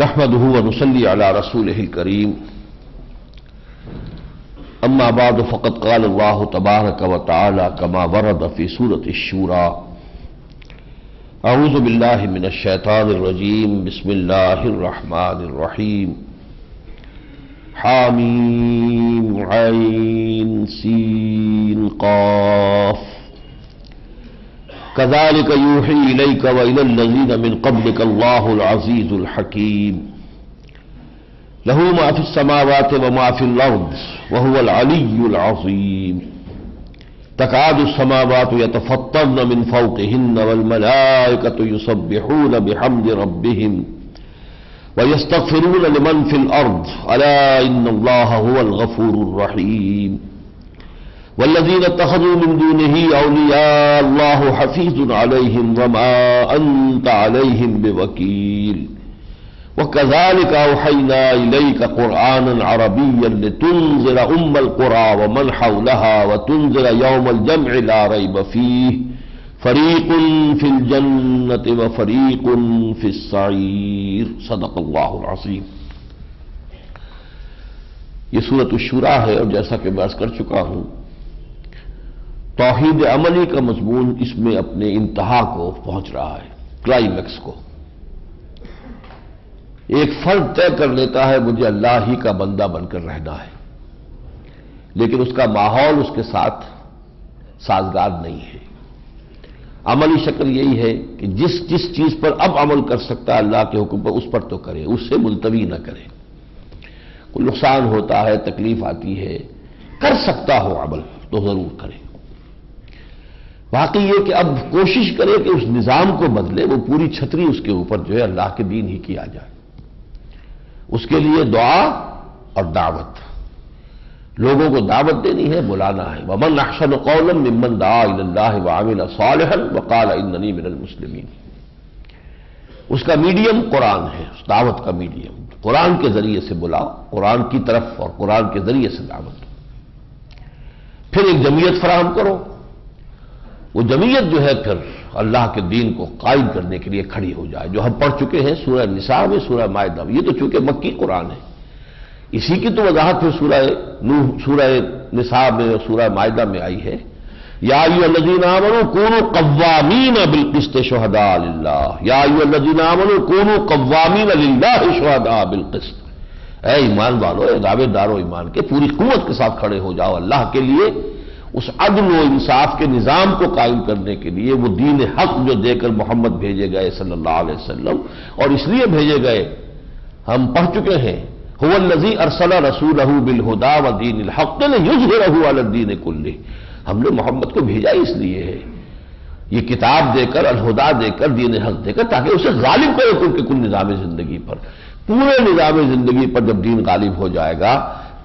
نحمده ونصلي على رسوله الكريم اما بعد فقد قال الله تبارك وتعالى كما ورد في سورة الشورى اعوذ بالله من الشيطان الرجيم بسم الله الرحمن الرحيم حامیم عین سین قاف كذلك يوحي إليك وإلى الذين من قبلك الله العزيز الحكيم له ما في السماوات وما في الأرض وهو العلي العظيم تكاد السماوات يتفطرن من فوقهن والملائكة يسبحون بحمد ربهم ويستغفرون لمن في الأرض ألا إن الله هو الغفور الرحيم والذين اتخذوا من دونه أولياء الله حفيظ عليهم وما أنت عليهم بوكيل وكذلك أوحينا إليك قرآنا عربيا لتنذر أم القرى ومن حولها وتنذر يوم الجمع لا ريب فيه فريق في الجنة وفريق في السعير صدق الله العظيم۔ یہ سورۃ الشورى ہے اور جیسا کہ میں عرض کر چکا ہوں توحید عملی کا مضمون اس میں اپنے انتہا کو پہنچ رہا ہے، کلائمیکس کو۔ ایک فرد طے کر لیتا ہے مجھے اللہ ہی کا بندہ بن کر رہنا ہے، لیکن اس کا ماحول اس کے ساتھ سازگار نہیں ہے۔ عملی شکل یہی ہے کہ جس چیز پر اب عمل کر سکتا ہے اللہ کے حکم پر اس پر تو کرے، اس سے ملتوی نہ کرے۔ کوئی نقصان ہوتا ہے، تکلیف آتی ہے، کر سکتا ہو عمل تو ضرور کرے۔ واقعی یہ کہ اب کوشش کرے کہ اس نظام کو بدلے، وہ پوری چھتری اس کے اوپر جو ہے اللہ کے دین ہی کی آ جائے۔ اس کے لیے دعا اور دعوت، لوگوں کو دعوت دینی ہے، بلانا ہے۔ وَمَنْ أَحْسَنُ قَوْلًا مِّمَّنْ دَعَا إِلَى اللَّهِ وَعَمِلَ صَالِحًا وَقَالَ إِنَّنِي مِنَ الْمُسْلِمِينَ۔ اس کا میڈیم قرآن ہے، اس دعوت کا میڈیم۔ قرآن کے ذریعے سے بلاؤ، قرآن کی طرف اور قرآن کے ذریعے سے دعوت دو۔ پھر ایک جمعیت فراہم کرو، وہ جمعیت جو ہے پھر اللہ کے دین کو قائم کرنے کے لیے کھڑی ہو جائے، جو ہم پڑھ چکے ہیں سورہ نساء میں، سورہ مائدہ میں۔ یہ تو چونکہ مکی قرآن ہے، اسی کی تو وضاحت پھر سورہ نوح، سورہ نساء میں اور سورہ مائدہ میں آئی ہے۔ یا ایھا الذین آمنوا کونوا قوامین بالقسط شہداء للہ، یا ایھا الذین آمنوا کونوا قوامین للہ شہداء بالقسط۔ اے ایمان والو، اے دعوے دارو ایمان کے، پوری قوت کے ساتھ کھڑے ہو جاؤ اللہ کے لیے، اس عدل و انصاف کے نظام کو قائم کرنے کے لیے، وہ دین حق جو دے کر محمد بھیجے گئے صلی اللہ علیہ وسلم، اور اس لیے بھیجے گئے ہم پڑھ چکے ہیں، هو الذی ارسل رسولہ بالہدی ودین الحق لیظہرہ علی الدین کلہ۔ ہم نے محمد کو بھیجا اس لیے ہے، یہ کتاب دے کر، الہدی دے کر، دین حق دے کر، تاکہ اسے غالب کرے کل کے کل نظام زندگی پر۔ پورے نظام زندگی پر جب دین غالب ہو جائے گا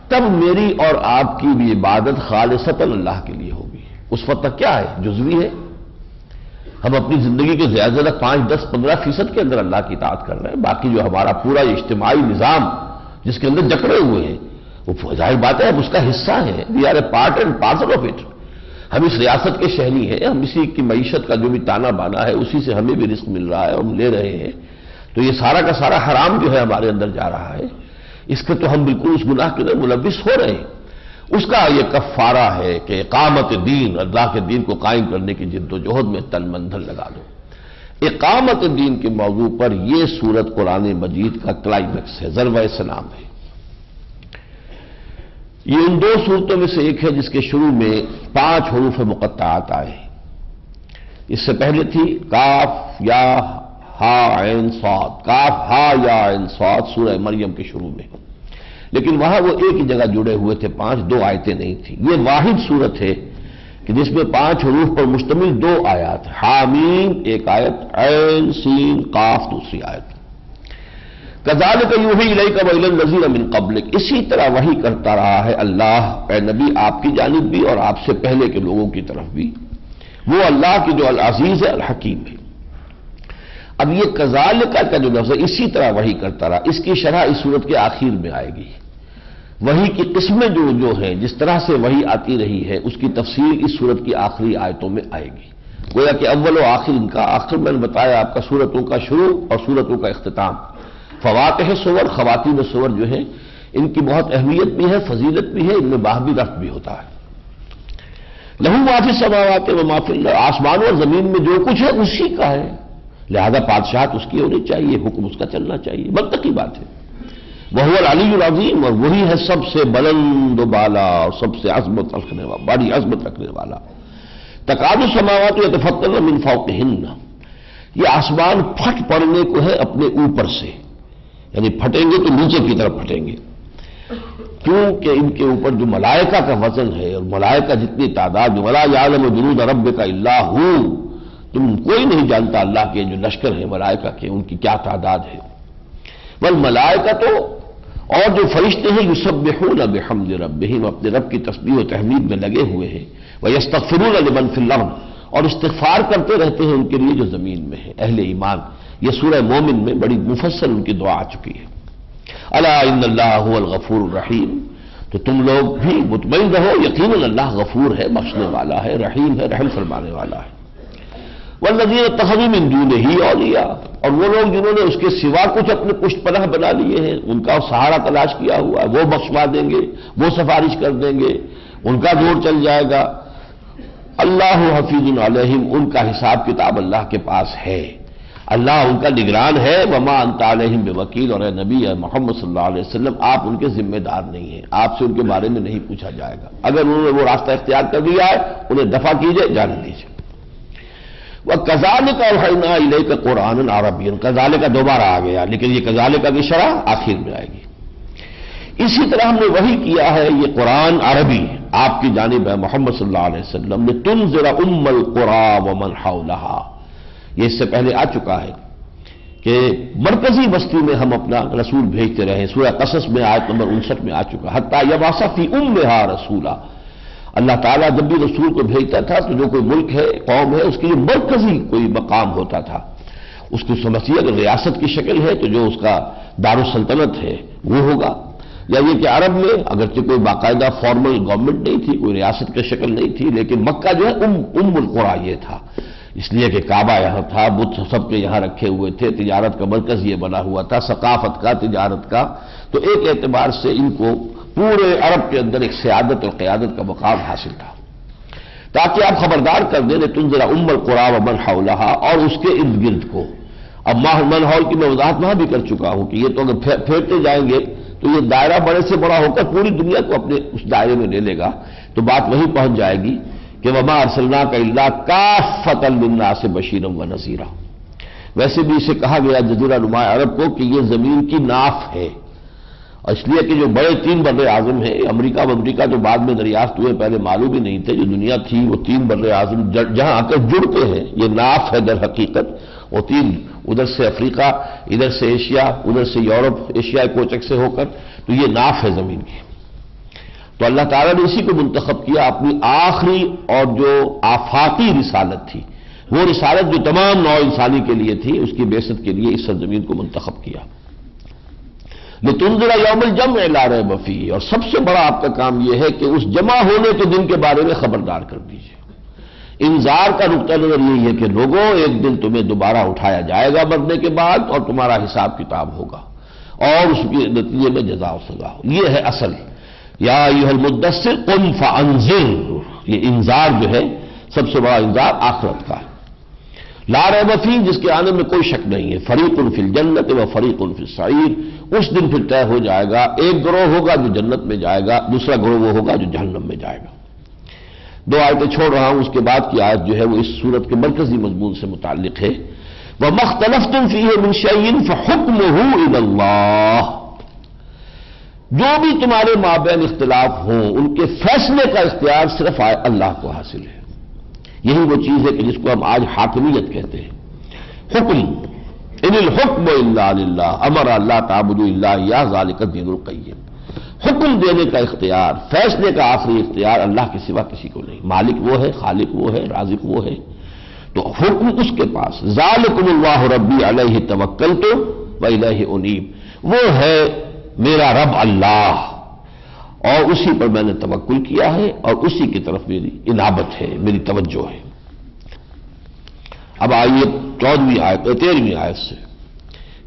تب میری اور آپ کی بھی عبادت خالصتاً اللہ کے لیے ہوگی۔ اس وقت تک کیا ہے؟ جزوی ہے، ہم اپنی زندگی کے زیادہ زیادہ 5، 10، 15% کے اندر اللہ کی اطاعت کر رہے ہیں، باقی جو ہمارا پورا اجتماعی نظام جس کے اندر جکڑے ہوئے ہیں وہ ظاہر بات ہے اب اس کا حصہ ہے، we are a part and parcel of it. ہم اس ریاست کے شہری ہیں، ہم اسی کی معیشت کا جو بھی تانا بانا ہے اسی سے ہمیں بھی رزق مل رہا ہے، ہم لے رہے ہیں، تو یہ سارا کا سارا حرام جو ہے ہمارے اندر جا رہا ہے، اس کے تو ہم بالکل اس گناہ کے اندر ملوث ہو رہے ہیں۔ اس کا یہ کفارہ ہے کہ اقامت دین، اللہ کے دین کو قائم کرنے کی جد و جہد میں تن من دھن لگا دو۔ اقامت دین کے موضوع پر یہ سورت قرآن مجید کا کلائمیکس ہے، ذروہ سلام ہے۔ یہ ان دو صورتوں میں سے ایک ہے جس کے شروع میں 5 حروف مقطعات آئے۔ اس سے پہلے تھی کاف یا ہا عین صاد، کاف ہا یا عین صاد سورہ مریم کے شروع میں، لیکن وہاں وہ ایک ہی جگہ جڑے ہوئے تھے، 5 2 آیتیں نہیں تھیں۔ یہ واحد صورت ہے کہ جس میں 5 حروف پر مشتمل 2 آیات، حامیم ایک آیت، عین سین قاف دوسری آیت۔ کذالک یوحی الیک وإلی الذین من قبلک، اسی طرح وحی کرتا رہا ہے اللہ اے نبی آپ کی جانب بھی اور آپ سے پہلے کے لوگوں کی طرف بھی، وہ اللہ کی جو العزیز ہے الحکیم ہے۔ اب یہ کذالک کا جو لفظ ہے اسی طرح وحی کرتا رہا، اس کی شرح اس صورت کے آخر میں آئے گی۔ وحی کی قسمیں جو ہیں، جس طرح سے وحی آتی رہی ہے اس کی تفصیل اس صورت کی آخری آیتوں میں آئے گی۔ گویا کہ اول و آخر ان کا، آخر میں نے بتایا آپ کا صورتوں کا شروع اور صورتوں کا اختتام، فواکہ سور، خواتین سور جو ہیں ان کی بہت اہمیت بھی ہے، فضیلت بھی ہے، ان میں باہ بھی رفت بھی ہوتا ہے۔ لہو ما فی السماوات و ما فی الارض، آسمانوں اور زمین میں جو کچھ ہے اسی کا ہے، لہذا بادشاہت اس کی ہونی چاہیے، حکم اس کا چلنا چاہیے، منطقی بات ہے۔ وہو العلی العظیم، اور وہی ہے سب سے بلند و بالا اور سب سے عظمت رکھنے والا، بڑی عظمت رکھنے والا۔ تکاد السماوات یتفطرن من فوقہن، یہ آسمان پھٹ پڑنے کو ہے اپنے اوپر سے، یعنی پھٹیں گے تو نیچے کی طرف پھٹیں گے، کیونکہ ان کے اوپر جو ملائکہ کا وزن ہے، اور ملائکہ جتنی تعداد، ولا یعلم جنود ربک الا ہو، تم کوئی نہیں جانتا اللہ کے جو لشکر ہیں ملائکہ کے ان کی کیا تعداد ہے۔ والملائکہ تو، اور جو فرشتے ہیں یسبحون بحمد ربہم، اپنے رب کی تسبیح و تحمید میں لگے ہوئے ہیں، ویستغفرون لمن فی الارض، اور استغفار کرتے رہتے ہیں ان کے لیے جو زمین میں ہے، اہل ایمان۔ یہ سورہ مومن میں بڑی مفصل ان کی دعا آ چکی ہے۔ الا ان اللہ هو الغفور الرحیم، تو تم لوگ بھی مطمئن رہو، یقیناً اللہ غفور ہے، بخشنے والا ہے، رحیم ہے، رحم فرمانے والا ہے۔ والذین اتخذوا من دونہ اولیاء، اور وہ لوگ جنہوں نے اس کے سوا کچھ اپنے پشت پناہ بنا لیے ہیں، ان کا سہارا تلاش کیا ہوا ہے، وہ بخشوا دیں گے، وہ سفارش کر دیں گے، ان کا زور چل جائے گا۔ اللہ حفیظ علیہم، ان کا حساب کتاب اللہ کے پاس ہے، اللہ ان کا نگران ہے۔ وما انت علیہم بوکیل، اور اے نبی اے محمد صلی اللہ علیہ وسلم آپ ان کے ذمہ دار نہیں ہیں، آپ سے ان کے بارے میں نہیں پوچھا جائے گا، اگر انہوں نے وہ راستہ اختیار کر لیا ہے انہیں دفع کیجئے، جانے دیجئے۔ وَكَذَلِكَ أَوْحَيْنَا إِلَيْكَ قُرْآنًا عَرَبِيًّا، کذالک دوبارہ آ گیا، لیکن یہ کذالک کی شرح آخر میں آئے گی۔ اسی طرح ہم نے وحی کیا ہے یہ قرآن عربی آپ کی جانب ہے محمد صلی اللہ علیہ وسلم، لِتُنذِرَ أُمَّ الْقُرَىٰ وَمَنْ حَوْلَهَا، یہ اس سے پہلے آ چکا ہے کہ مرکزی بستی میں ہم اپنا رسول بھیجتے رہے، سورہ قصص میں آیت نمبر 59 میں آ چکا، حتیٰ یبعث فی امہا رسولا، اللہ تعالیٰ جب بھی رسول کو بھیجتا تھا تو جو کوئی ملک ہے، قوم ہے، اس کے لیے مرکزی کوئی مقام ہوتا تھا، اس کو سمجھیے اگر ریاست کی شکل ہے تو جو اس کا دارالسلطنت ہے وہ ہوگا، یا یہ کہ عرب میں اگرچہ کوئی باقاعدہ فارمل گورنمنٹ نہیں تھی، کوئی ریاست کی شکل نہیں تھی، لیکن مکہ جو ہے ام القریٰ یہ تھا، اس لیے کہ کعبہ یہاں تھا، بت سب کے یہاں رکھے ہوئے تھے، تجارت کا مرکز یہ بنا ہوا تھا، ثقافت کا، تجارت کا، تو ایک اعتبار سے ان کو پورے عرب کے اندر ایک سیادت اور قیادت کا مقام حاصل تھا، تاکہ آپ خبردار کر دیں تنذر ام القریٰ ومن حولہا، اور اس کے ارد گرد کو۔ اب من حول کی میں وضاحت وہاں بھی کر چکا ہوں کہ یہ تو اگر پھیرتے جائیں گے تو یہ دائرہ بڑے سے بڑا ہو کر پوری دنیا کو اپنے اس دائرے میں لے لے گا، تو بات وہیں پہنچ جائے گی کہ وما ارسلناک الا کافۃ للناس بشیرا ونذیرا۔ ویسے بھی اسے کہا گیا جزیرہ نما عرب کو کہ یہ زمین کی ناف ہے، اور اس لیے کہ جو بڑے 3 بر اعظم ہیں، امریکہ تو بعد میں دریافت ہوئے، پہلے معلوم ہی نہیں تھے، جو دنیا تھی وہ 3 بر اعظم جہاں آ کر جڑتے ہیں، یہ ناف ہے در حقیقت، وہ 3، ادھر سے افریقہ، ادھر سے ایشیا، ادھر سے یورپ، ایشیائی کوچک سے ہو کر، تو یہ ناف ہے زمین کی۔ تو اللہ تعالیٰ نے اسی کو منتخب کیا اپنی آخری اور جو آفاقی رسالت تھی، وہ رسالت جو تمام نوع انسانی کے لیے تھی، اس کی بعثت کے لیے اس سرزمین کو منتخب کیا۔ لِتُنذِرَ یوم الجمع لا ریب فیہ، اور سب سے بڑا آپ کا کام یہ ہے کہ اس جمع ہونے کے دن کے بارے میں خبردار کر دیجیے۔ انذار کا نقطہ نظر یہی ہے کہ لوگوں ایک دن تمہیں دوبارہ اٹھایا جائے گا مرنے کے بعد، اور تمہارا حساب کتاب ہوگا، اور اس کے نتیجے میں جزا و سزا ہو، یہ ہے اصل۔ یا ایھا المدثر قم فانذر، یہ انذار جو ہے سب سے بڑا انذار آخرت کا ہے۔ لا ریب فیہ، جس کے آنے میں کوئی شک نہیں ہے، فریق فی الجنۃ و فریق فی السعیر، اس دن پھر طے ہو جائے گا، ایک گروہ ہوگا جو جنت میں جائے گا، دوسرا گروہ وہ ہوگا جو جہنم میں جائے گا۔ 2 آیتیں چھوڑ رہا ہوں، اس کے بعد کی آیت جو ہے وہ اس سورت کے مرکزی مضمون سے متعلق ہے۔ وَمَا اخْتَلَفْتُمْ فِيهِ مِنْ شَيْءٍ فَحُكْمُهُ إِلَى اللَّهِ، جو بھی تمہارے مابین اختلاف ہوں ان کے فیصلے کا اختیار صرف اللہ کو حاصل ہے۔ یہی وہ چیز ہے کہ جس کو ہم آج حاکمیت کہتے ہیں، حکم، ان الحکم الا للہ، امر اللہ تعبدوا الا ایاہ ذالک الدین القیم، حکم دینے کا اختیار، فیصلے کا آخری اختیار اللہ کے سوا کسی کو نہیں، مالک وہ ہے، خالق وہ ہے، رازق وہ ہے، تو حکم اس کے پاس۔ ذالکم اللہ ربی علیہ توکلت والیہ انیب، وہ ہے میرا رب اللہ اور اسی پر میں نے توکل کیا ہے اور اسی کی طرف میری انابت ہے، میری توجہ ہے۔ اب آئیے 13ویں آیت سے،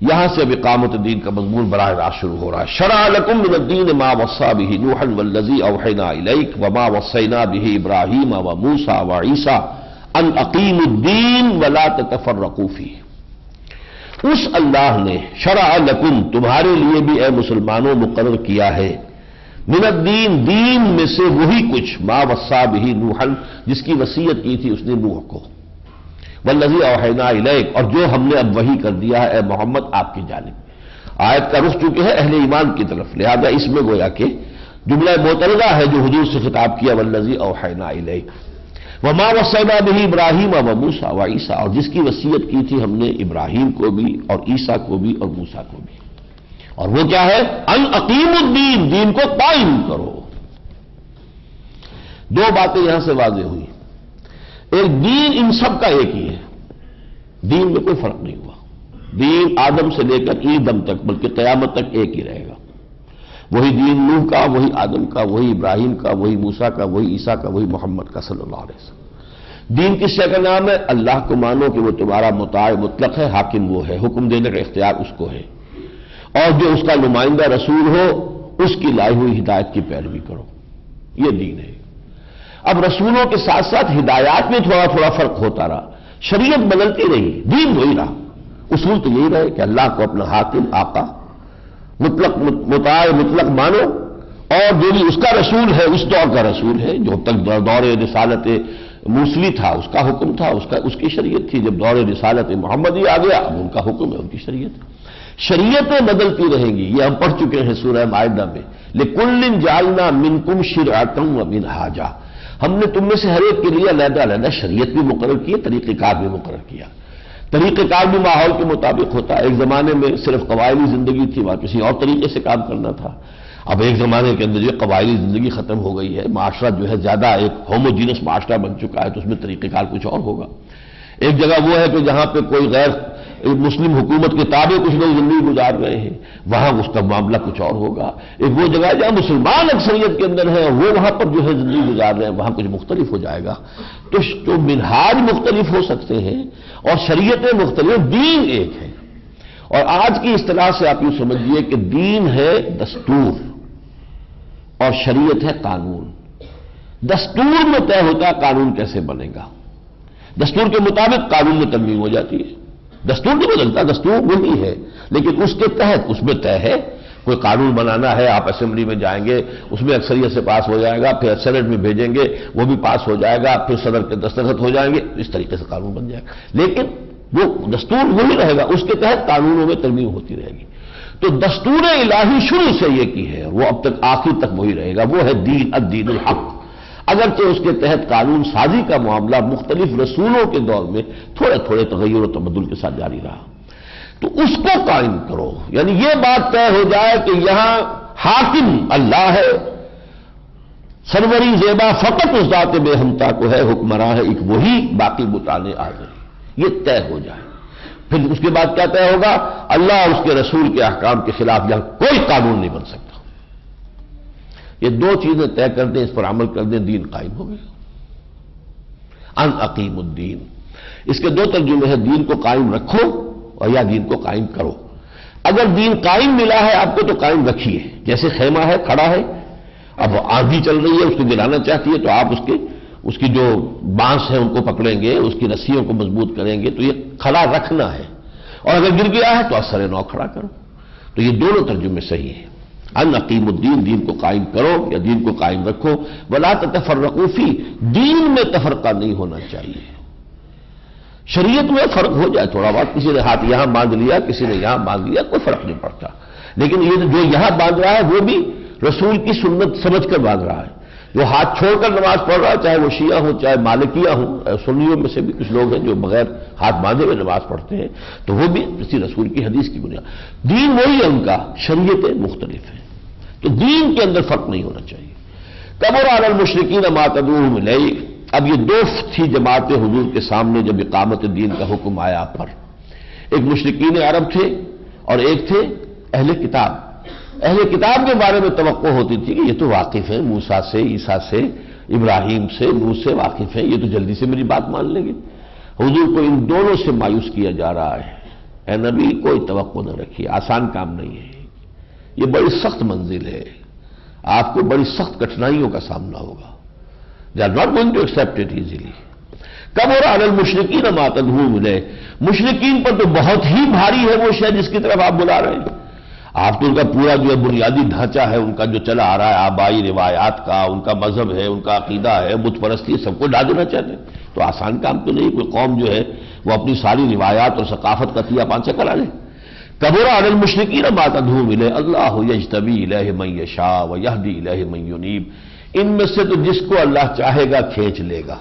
یہاں سے اب اقامت دین کا مضمون براہ راست شروع ہو رہا ہے۔ شرع لکم من الدین ما وصی بہ نوحا والذی اوحینا الیک وما وصینا بہ ابراہیم وموسیٰ وعیسیٰ ان اقیموا الدین ولا تتفرقوا فیہ۔ اس اللہ نے شرع لکم تمہارے لیے بھی اے مسلمانوں مقرر کیا ہے، من الدین دین میں سے وہی کچھ، ما وصی بہ نوحا جس کی وصیت کی تھی اس نے نوح کو، والذی اوحینا الیک اور جو ہم نے اب وحی کر دیا ہے اے محمد آپ کی جانب۔ آیت کا رخ چونکہ ہے اہل ایمان کی طرف، لہذا اس میں گویا کہ جملہ معترضہ ہے جو حضور سے خطاب کیا، والذی اوحینا الیک وما وصینا بہ ابراہیم وموسیٰ وعیسیٰ اور جس کی وصیت کی تھی ہم نے ابراہیم کو بھی اور عیسیٰ کو بھی اور موسیٰ کو بھی، اور وہ کیا ہے؟ ان اقیموا الدین، دین کو قائم کرو۔ دو باتیں یہاں سے واضح ہوئی، ایک دین ان سب کا ایک ہی ہے، دین میں کوئی فرق نہیں ہوا، دین آدم سے لے کر ایدم تک بلکہ قیامت تک ایک ہی رہے گا، وہی دین نوح کا، وہی آدم کا، وہی ابراہیم کا، وہی موسیٰ کا، وہی عیسیٰ کا، وہی محمد کا صلی اللہ علیہ وسلم۔ دین کس شے کا نام ہے؟ اللہ کو مانو کہ وہ تمہارا مطاع مطلق ہے، حاکم وہ ہے، حکم دینے کا اختیار اس کو ہے، اور جو اس کا نمائندہ رسول ہو اس کی لائی ہوئی ہدایت کی پیروی کرو، یہ دین ہے۔ اب رسولوں کے ساتھ ساتھ ہدایات میں تھوڑا تھوڑا فرق ہوتا رہا، شریعت بدلتی رہی، دین وہی رہا، اصول تو یہی رہے کہ اللہ کو اپنا حاکم، آقا، مطلق مطاع مطلق مانو، اور جو بھی اس کا رسول ہے اس دور کا رسول ہے، جو تک دور رسالت موصلی تھا اس کا حکم تھا، اس کی شریعت تھی، جب دور رسالت محمدی آ گیا اب ان کا حکم ہے، ان کی شریعت ہے۔ شریعتیں بدلتی رہیں گی، یہ ہم پڑھ چکے ہیں سورہ مائدہ میں، لِكُلٍّ جَعَلْنَا مِنْكُمْ شِرْعَةً وَمِنْهَاجًا، ہم نے تم میں سے ہر ایک کے لیے علیحدہ علیحدہ شریعت بھی مقرر کی، طریقہ کار بھی مقرر کیا، طریقہ کار بھی ماحول کے مطابق ہوتا ہے۔ ایک زمانے میں صرف قبائلی زندگی تھی، وہاں کسی اور طریقے سے کام کرنا تھا، اب ایک زمانے کے اندر جو قبائلی زندگی ختم ہو گئی ہے، معاشرہ جو ہے زیادہ ایک ہوموجینس معاشرہ بن چکا ہے، تو اس میں طریقہ کار کچھ اور ہوگا۔ ایک جگہ وہ ہے کہ جہاں پہ کوئی غیر مسلم حکومت کے تابع کچھ لوگ زندگی گزار رہے ہیں، وہاں اس کا معاملہ کچھ اور ہوگا۔ ایک وہ جگہ جہاں مسلمان اکثریت کے اندر ہیں، وہ وہاں پر جو ہے زندگی گزار رہے ہیں، وہاں کچھ مختلف ہو جائے گا۔ تو منہاج مختلف ہو سکتے ہیں اور شریعتیں مختلف، دین ایک ہے۔ اور آج کی اصطلاح سے آپ یوں سمجھیے کہ دین ہے دستور اور شریعت ہے قانون۔ دستور میں طے ہوتا ہے قانون کیسے بنے گا، دستور کے مطابق قانون میں ترمیم ہو جاتی ہے، دستور نہیں بدلتا، دستور وہی ہے لیکن اس کے تحت اس میں طے ہے، کوئی قانون بنانا ہے آپ اسمبلی میں جائیں گے، اس میں اکثریت سے پاس ہو جائے گا، پھر سینٹ میں بھیجیں گے وہ بھی پاس ہو جائے گا، پھر صدر کے دستخط ہو جائیں گے، اس طریقے سے قانون بن جائے گا، لیکن وہ دستور وہی رہے گا، اس کے تحت قانونوں میں ترمیم ہوتی رہے گی۔ تو دستور الہی شروع سے یہ کی ہے، وہ اب تک آخر تک وہی رہے گا، وہ ہے دین، الدین الحق، اگرچہ اس کے تحت قانون سازی کا معاملہ مختلف رسولوں کے دور میں تھوڑے تھوڑے تغیر و تبدل کے ساتھ جاری رہا۔ تو اس کو قائم کرو، یعنی یہ بات طے ہو جائے کہ یہاں حاکم اللہ ہے، سروری زیبا فقط اس ذات بے ہمتا کو ہے، حکمراں ہے ایک وہی، باقی بتانے آ گئے، یہ طے ہو جائے۔ پھر اس کے بعد کیا طے ہوگا؟ اللہ اور اس کے رسول کے احکام کے خلاف یہاں کوئی قانون نہیں بن سکتا۔ یہ دو چیزیں طے کر دیں، اس پر عمل کر دیں، دین قائم ہو گیا۔ ان اقیم الدین، اس کے دو ترجمے ہیں، دین کو قائم رکھو اور یا دین کو قائم کرو۔ اگر دین قائم ملا ہے آپ کو تو قائم رکھیے، جیسے خیمہ ہے کھڑا ہے، اب آندھی چل رہی ہے اس کو گرانا چاہتی ہے تو آپ اس کی جو بانس ہیں ان کو پکڑیں گے، اس کی رسیوں کو مضبوط کریں گے، تو یہ کھڑا رکھنا ہے، اور اگر گر گیا ہے تو اثر نو کھڑا کرو۔ تو یہ دونوں ترجمے صحیح ہیں، ان اقیم الدین، دین کو قائم کرو یا دین کو قائم رکھو، ولا تتفرقوا فیہ، دین میں تفرقہ نہیں ہونا چاہیے۔ شریعت میں فرق ہو جائے تھوڑا بہت، کسی نے ہاتھ یہاں باندھ لیا کسی نے یہاں باندھ لیا، کوئی فرق نہیں پڑتا، لیکن یہ جو یہاں باندھ رہا ہے وہ بھی رسول کی سنت سمجھ کر باندھ رہا ہے، جو ہاتھ چھوڑ کر نماز پڑھ رہا ہے، چاہے وہ شیعہ ہوں چاہے مالکیہ ہوں، سنیوں میں سے بھی کچھ لوگ ہیں جو بغیر ہاتھ باندھے ہوئے نماز پڑھتے ہیں، تو وہ بھی کسی رسول کی حدیث کی بنیاد، دین وہی ہے ان کا، شریعتیں مختلف ہیں، تو دین کے اندر فرق نہیں ہونا چاہیے۔ کبر علی المشرکین ما تدعوہم الیہ، اب یہ دو تھی جماعت حضور کے سامنے جب اقامت دین کا حکم آیا پر، ایک مشرکین عرب تھے اور ایک تھے اہل کتاب۔ اہل کتاب کے بارے میں توقع ہوتی تھی کہ یہ تو واقف ہیں موسیٰ سے، عیسیٰ سے، ابراہیم سے، نوح سے واقف ہیں، یہ تو جلدی سے میری بات مان لیں گے۔ حضور کو ان دونوں سے مایوس کیا جا رہا ہے، اے نبی کوئی توقع نہ رکھیے، آسان کام نہیں ہے، یہ بڑی سخت منزل ہے، آپ کو بڑی سخت کٹھنائیوں کا سامنا ہوگا. They are not going to accept it easily. کبر علی المشرکین ما تدعوہم الیہ، مشرکین پر تو بہت ہی بھاری ہے وہ شے جس کی طرف آپ بلا رہے ہیں. آپ تو ان کا پورا جو ہے بنیادی ڈھانچہ ہے ان کا جو چلا آ رہا ہے آبائی روایات کا، ان کا مذہب ہے، ان کا عقیدہ ہے، بت پرستی، سب کو ڈال دینا چاہتے ہیں. تو آسان کام تو نہیں، کوئی قوم جو ہے وہ اپنی ساری روایات اور ثقافت کا تیا پان سے کرا لے. کبر علی المشرکین ما تدعوہم الیہ اللہ یجتبی الیہ من یشاء ویہدی الیہ من ینیب. ان میں سے تو جس کو اللہ چاہے گا کھینچ لے گا،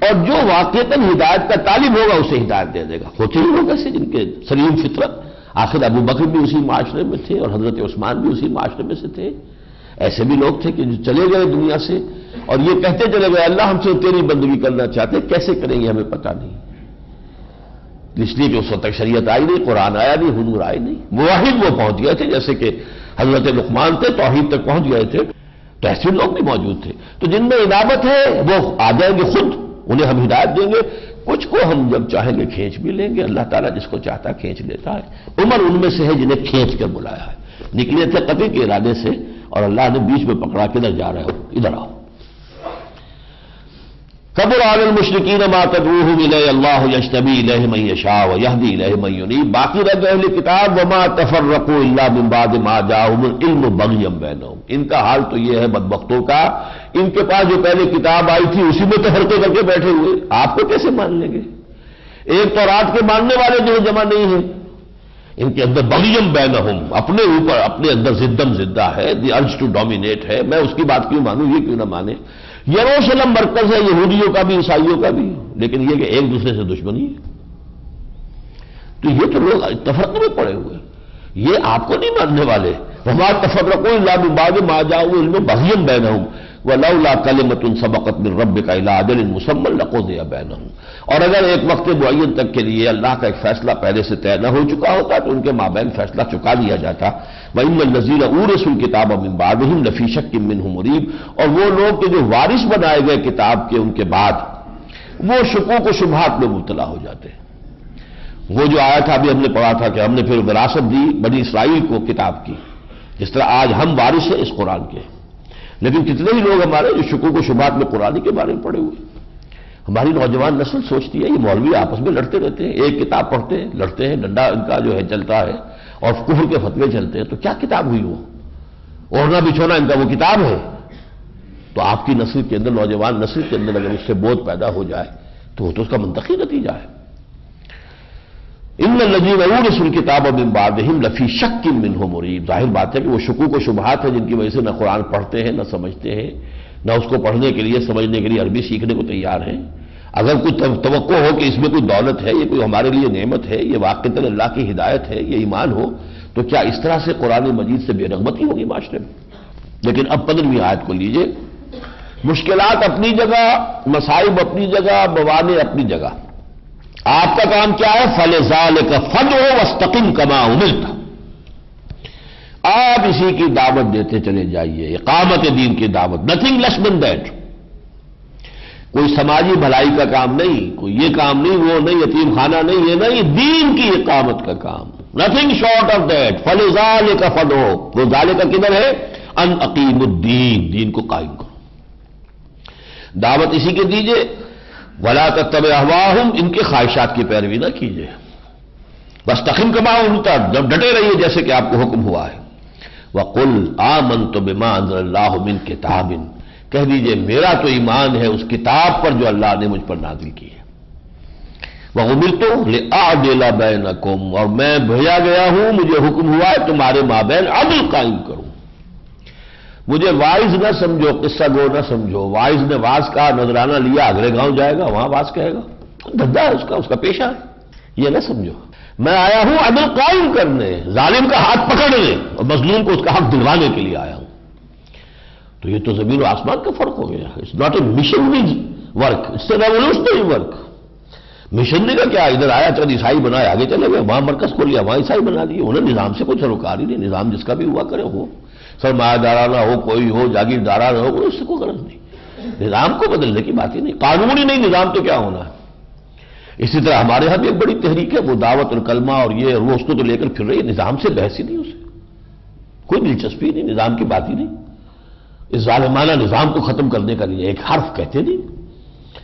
اور جو واقعتاً ہدایت کا طالب ہوگا اسے ہدایت دے دے گا. ہوتے ہی لوگ ایسے جن کے سلیم فطرت، آخر ابو بکر بھی اسی معاشرے میں تھے اور حضرت عثمان بھی اسی معاشرے میں سے تھے. ایسے بھی لوگ تھے کہ جو چلے گئے دنیا سے اور یہ کہتے چلے گئے اللہ ہم سے تیری بندگی کرنا چاہتے، کیسے کریں گے ہمیں پتہ نہیں. اس لیے کہ اس وقت تک شریعت آئی نہیں، قرآن آیا نہیں، حضور آئے نہیں. موحد وہ پہنچ گئے تھے، جیسے کہ حضرت لقمان تھے، توحید تک پہنچ گئے تھے. تو ایسے لوگ بھی موجود تھے. تو جن میں انابت ہے وہ آ جائیں گے خود، انہیں ہم ہدایت دیں گے. کچھ کو ہم جب چاہیں گے کھینچ بھی لیں گے. اللہ تعالیٰ جس کو چاہتا ہے کھینچ لیتا ہے. عمر ان میں سے ہے جنہیں کھینچ کر بلایا ہے. نکلے تھے قتل کے ارادے سے اور اللہ نے بیچ میں پکڑا، کدھر جا رہے ہو، ادھر آؤ. کبر علی المشرکین ما تدعوہم الیہ اللہ یجتبی الیہ من یشاء ویہدی الیہ من ینیب. باقی رہ گئے اہل کتاب وما تفرقوا الا من بعد ما جاءہم العلم بغیا بینہم. ان کا حال تو یہ ہے بدبختوں کا، ان کے پاس جو پہلے کتاب آئی تھی اسی میں تفرقے کر کے بیٹھے ہوئے. آپ کو کیسے مان لیں گے؟ ایک تورات کے ماننے والے جو جمع نہیں ہیں، ان کے اندر بغیم بینہم، اپنے اوپر اپنے اندر زدم زدہ ہے، دی ارج ٹو ڈومینیٹ ہے. میں اس کی بات کیوں مانوں، یہ کیوں نہ مانے. یروشلم مرکز ہے یہودیوں کا بھی عیسائیوں کا بھی، لیکن یہ کہ ایک دوسرے سے دشمنی ہے. تو یہ تو لوگ تفرقے میں پڑے ہوئے، یہ آپ کو نہیں ماننے والے. وما تفرقوا الا من بعد ما جاءهم العلم بغيا بينهم ولولا كلمة سبقت من ربك الى اجل مسمى لقضي بينهم. اور اگر ایک وقت معین تک کے لیے اللہ کا ایک فیصلہ پہلے سے طے نہ ہو چکا ہوتا تو ان کے مابین فیصلہ چکا دیا جاتا. وَإِنَّ الَّذِينَ أُورِثُوا الْكِتَابَ مِن بَعْدِهِمْ لَفِي شَكٍّ مِّنْهُ مُرِيبٍ. اور وہ لوگ کہ جو وارث بنائے گئے کتاب کے ان کے بعد، وہ شکوک و شبہات میں مبتلا ہو جاتے ہیں. وہ جو آیا تھا ابھی ہم نے پڑھا تھا کہ ہم نے پھر وراثت دی بنی اسرائیل کو کتاب کی، جس طرح آج ہم وارث ہیں اس قرآن کے. لیکن کتنے ہی لوگ ہمارے جو شکوک و شبہات میں قرآن کے بارے میں پڑے ہوئے. ہماری نوجوان نسل سوچتی ہے یہ مولوی آپس میں لڑتے رہتے ہیں، ایک کتاب پڑھتے ہیں، لڑتے ہیں، ڈنڈا ان کا جو ہے چلتا ہے اور کفر کے فتوے چلتے ہیں. تو کیا کتاب ہوئی وہ؟ اوڑھنا بچھونا ان کا وہ کتاب ہے. تو آپ کی نسل کے اندر، نوجوان نسل کے اندر اگر اس سے بودھ پیدا ہو جائے تو وہ تو اس کا منطقی نتیجہ ہے. ان الذین اورثوا الکتاب من بعدہم لفی شک منہ مریب. ظاہر بات ہے کہ وہ شکوک و شبہات ہیں جن کی وجہ سے نہ قرآن پڑھتے ہیں، نہ سمجھتے ہیں، نہ اس کو پڑھنے کے لیے سمجھنے کے لیے عربی سیکھنے کو تیار ہیں. اگر کوئی توقع ہو کہ اس میں کوئی دولت ہے، یہ کوئی ہمارے لیے نعمت ہے، یہ واقعتاً اللہ کی ہدایت ہے، یہ ایمان ہو، تو کیا اس طرح سے قرآن مجید سے بے رغبتی ہوگی معاشرے میں؟ لیکن اب 15ویں آیت کو لیجئے. مشکلات اپنی جگہ، مصائب اپنی جگہ، موانع اپنی جگہ. آپ کا کام کیا ہے؟ فَلِذَٰلِكَ فَادْعُ وَاسْتَقِمْ كَمَا أُمِرْتَ. آپ اسی کی دعوت دیتے چلے جائیے، اقامت دین کی دعوت، نتھنگ لیس دین دیٹ. کوئی سماجی بھلائی کا کام نہیں، کوئی یہ کام نہیں، وہ نہیں، یتیم خانہ نہیں، یہ نہیں، دین کی اقامت کا کام. Nothing short of that. فَلِذَٰلِكَ فَادْعُ. وہ ذالک کدھر ہے؟ ان اقیم الدین، دین کو قائم کرو. دعوت اسی کے دیجئے. وَلَا تَتَّبِعْ أَهْوَاءَهُمْ. ان کے خواہشات کی پیروی نہ کیجیے. وَاسْتَقِمْ كَمَا أُمِرْتَ. جب ڈٹے رہیے جیسے کہ آپ کو حکم ہوا ہے. وَقُلْ آمَنْتُ بِمَا أَنزَلَ اللَّهُ مِنْ كِتَابٍ. کہہ دیجئے میرا تو ایمان ہے اس کتاب پر جو اللہ نے مجھ پر نازل کی ہے. وَأُمِرْتُ لِأَعْدِلَ بَيْنَكُمْ. اور میں بھیجا گیا ہوں، مجھے حکم ہوا ہے تمہارے مابین عدل قائم کروں. مجھے وائز نہ سمجھو، قصہ گو نہ سمجھو. وائز نے واز کہا، نذرانہ لیا، اگلے گاؤں جائے گا، وہاں واز کہے گا. دھندا ہے اس کا پیشہ ہے. یہ نہ سمجھو میں آیا ہوں عدل قائم کرنے، ظالم کا ہاتھ پکڑنے اور مظلوم کو اس کا حق دلوانے کے لیے آیا ہوں. تو یہ تو زمین و آسمان کا فرق ہو گیا. It's not a missionary work, it's a revolutionary work. Missionary کا کیا؟ ادھر آیا چند عیسائی بنائے، آگے چلے گئے، وہاں مرکز کھول لیا، وہاں عیسائی بنا دیے. انہیں نظام سے کوئی سروکار ہی نہیں. نظام جس کا بھی ہوا کرے ہو، سرمایہ دارانہ ہو، کوئی ہو، جاگیردارانہ ہو، اس سے کوئی غرض نہیں. نظام کو بدلنے کی بات ہی نہیں. قانون ہی نہیں، نظام تو کیا ہونا ہے. اسی طرح ہمارے ہاں بھی ایک بڑی تحریک ہے، وہ دعوت الکلمہ اور یہ اور وہ، اس کو تو لے کر پھر رہی ہے، نظام سے بحث ہی نہیں، اسے کوئی دلچسپی نہیں، نظام کی بات ہی نہیں، اس ظالمانہ نظام کو ختم کرنے کا لیے ایک حرف کہتے نہیں،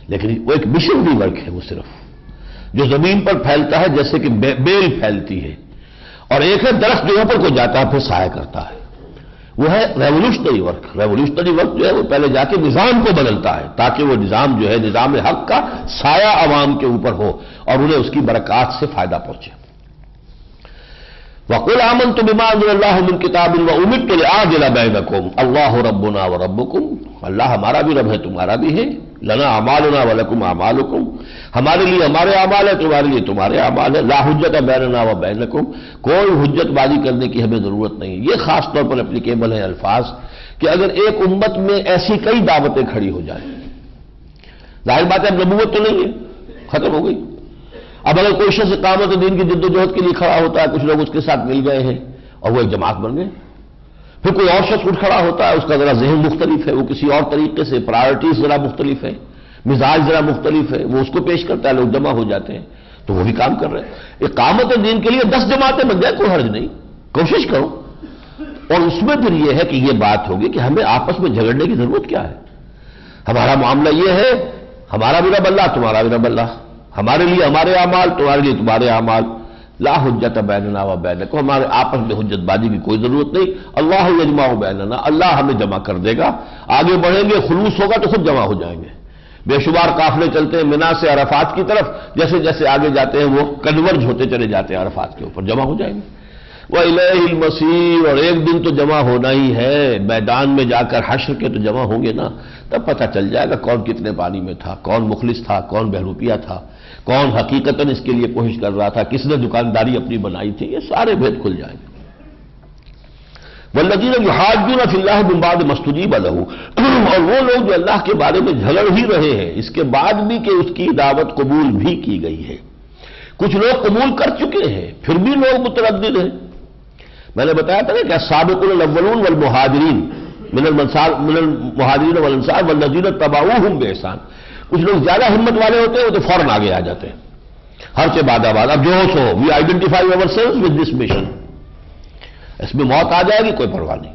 لیکن وہ ایک مشنری ورک ہے، وہ صرف جو زمین پر پھیلتا ہے جیسے کہ بیل پھیلتی ہے، اور ایک ہے درخت جو اوپر کو جاتا ہے پھر سایہ کرتا ہے، وہ ہے ریولوشنری ورک۔ ریولوشنری ورک جو ہے وہ پہلے جا کے نظام کو بدلتا ہے تاکہ وہ نظام جو ہے نظام حق کا سایہ عوام کے اوپر ہو اور انہیں اس کی برکات سے فائدہ پہنچے۔ وَقُلْ آمَنْتُ بِمَا أَنزَلَ اللَّهُ مِنْ كِتَابٍ وَأُمِرْتُ لِأَعْدِلَ بَيْنَكُمْ اللَّهُ رَبُّنَا وَرَبُّكُمْ، اللہ ہمارا بھی رب ہے تمہارا بھی ہے، لنا اعمالنا ولکم اعمالکم، ہمارے لیے ہمارے اعمال ہے تمہارے لیے تمہارے اعمال ہے، لا حجت بیننا و بینکم، کوئی حجت بازی کرنے کی ہمیں ضرورت نہیں۔ یہ خاص طور پر اپلیکیبل ہے الفاظ کہ اگر ایک امت میں ایسی کئی دعوتیں کھڑی ہو جائیں، ظاہر بات ہے اب نبوت تو نہیں ہے، ختم ہو گئی، اب اگر کوئی شخص اقامت دین کی جد و جہد کے لیے کھڑا ہوتا ہے، کچھ لوگ اس کے ساتھ مل گئے ہیں اور وہ ایک جماعت بن گئے، پھر کوئی اور شخص اٹھ کھڑا ہوتا ہے، اس کا ذرا ذہن مختلف ہے، وہ کسی اور طریقے سے، پرائرٹیز ذرا مختلف ہے، مزاج ذرا مختلف ہے، وہ اس کو پیش کرتا ہے، لوگ جمع ہو جاتے ہیں، تو وہ بھی کام کر رہے ہیں۔ اقامت دین کے لیے 10 جماعتیں بن جائیں، کوئی حرج نہیں، کوشش کرو، اور اس میں پھر یہ ہے کہ یہ بات ہوگی کہ ہمیں آپس میں جھگڑنے کی ضرورت کیا ہے، ہمارا معاملہ یہ ہے، ہمارا بھی رب اللہ تمہارا بھی رب اللہ، ہمارے لیے ہمارے اعمال تمہارے لیے تمہارے اعمال، لا حجت بیننا و بینکم، ہمارے آپس میں حجت بازی کی کوئی ضرورت نہیں، اللہ یجمع بیننا، اللہ ہمیں جمع کر دے گا، آگے بڑھیں گے خلوص ہوگا تو خود جمع ہو جائیں گے، بے شمار قافلے چلتے ہیں منا سے عرفات کی طرف، جیسے جیسے آگے جاتے ہیں وہ کنورج ہوتے چلے جاتے ہیں عرفات کے اوپر، جمع ہو جائیں گے، وَإِلَيْهِ الْمَصِيرُ، اور ایک دن تو جمع ہونا ہی ہے، میدان میں جا کر حشر کے تو جمع ہوں گے نا، تب پتہ چل جائے گا کون کتنے پانی میں تھا، کون مخلص تھا، کون بہروپیہ تھا، کون حقیقتاً اس کے لیے کوشش کر رہا تھا، کس نے دکانداری اپنی بنائی تھی، یہ سارے بھید کھل جائیں گے۔ وَالَّذِينَ يُحَاجُّونَ فِي اللَّهِ مِن بَعْدِ مَا اسْتُجِيبَ لَهُ، اور وہ لوگ جو اللہ کے بارے میں جھگڑ ہی رہے ہیں اس کے بعد بھی کہ اس کی دعوت قبول بھی کی گئی ہے، کچھ لوگ قبول کر چکے ہیں پھر بھی لوگ متردد ہیں۔ میں نے بتایا تھا نا کہ السابقون الاولون والمہاجرین من المہاجرین والانصار والذین اتبعوہم بإحسان، کچھ لوگ زیادہ ہمت والے ہوتے ہیں وہ تو فوراً آگے آ جاتے ہیں، ہر سے بعد اب جو ہو we identify ourselves with this mission, اس میں موت آ جائے گی کوئی پرواہ نہیں۔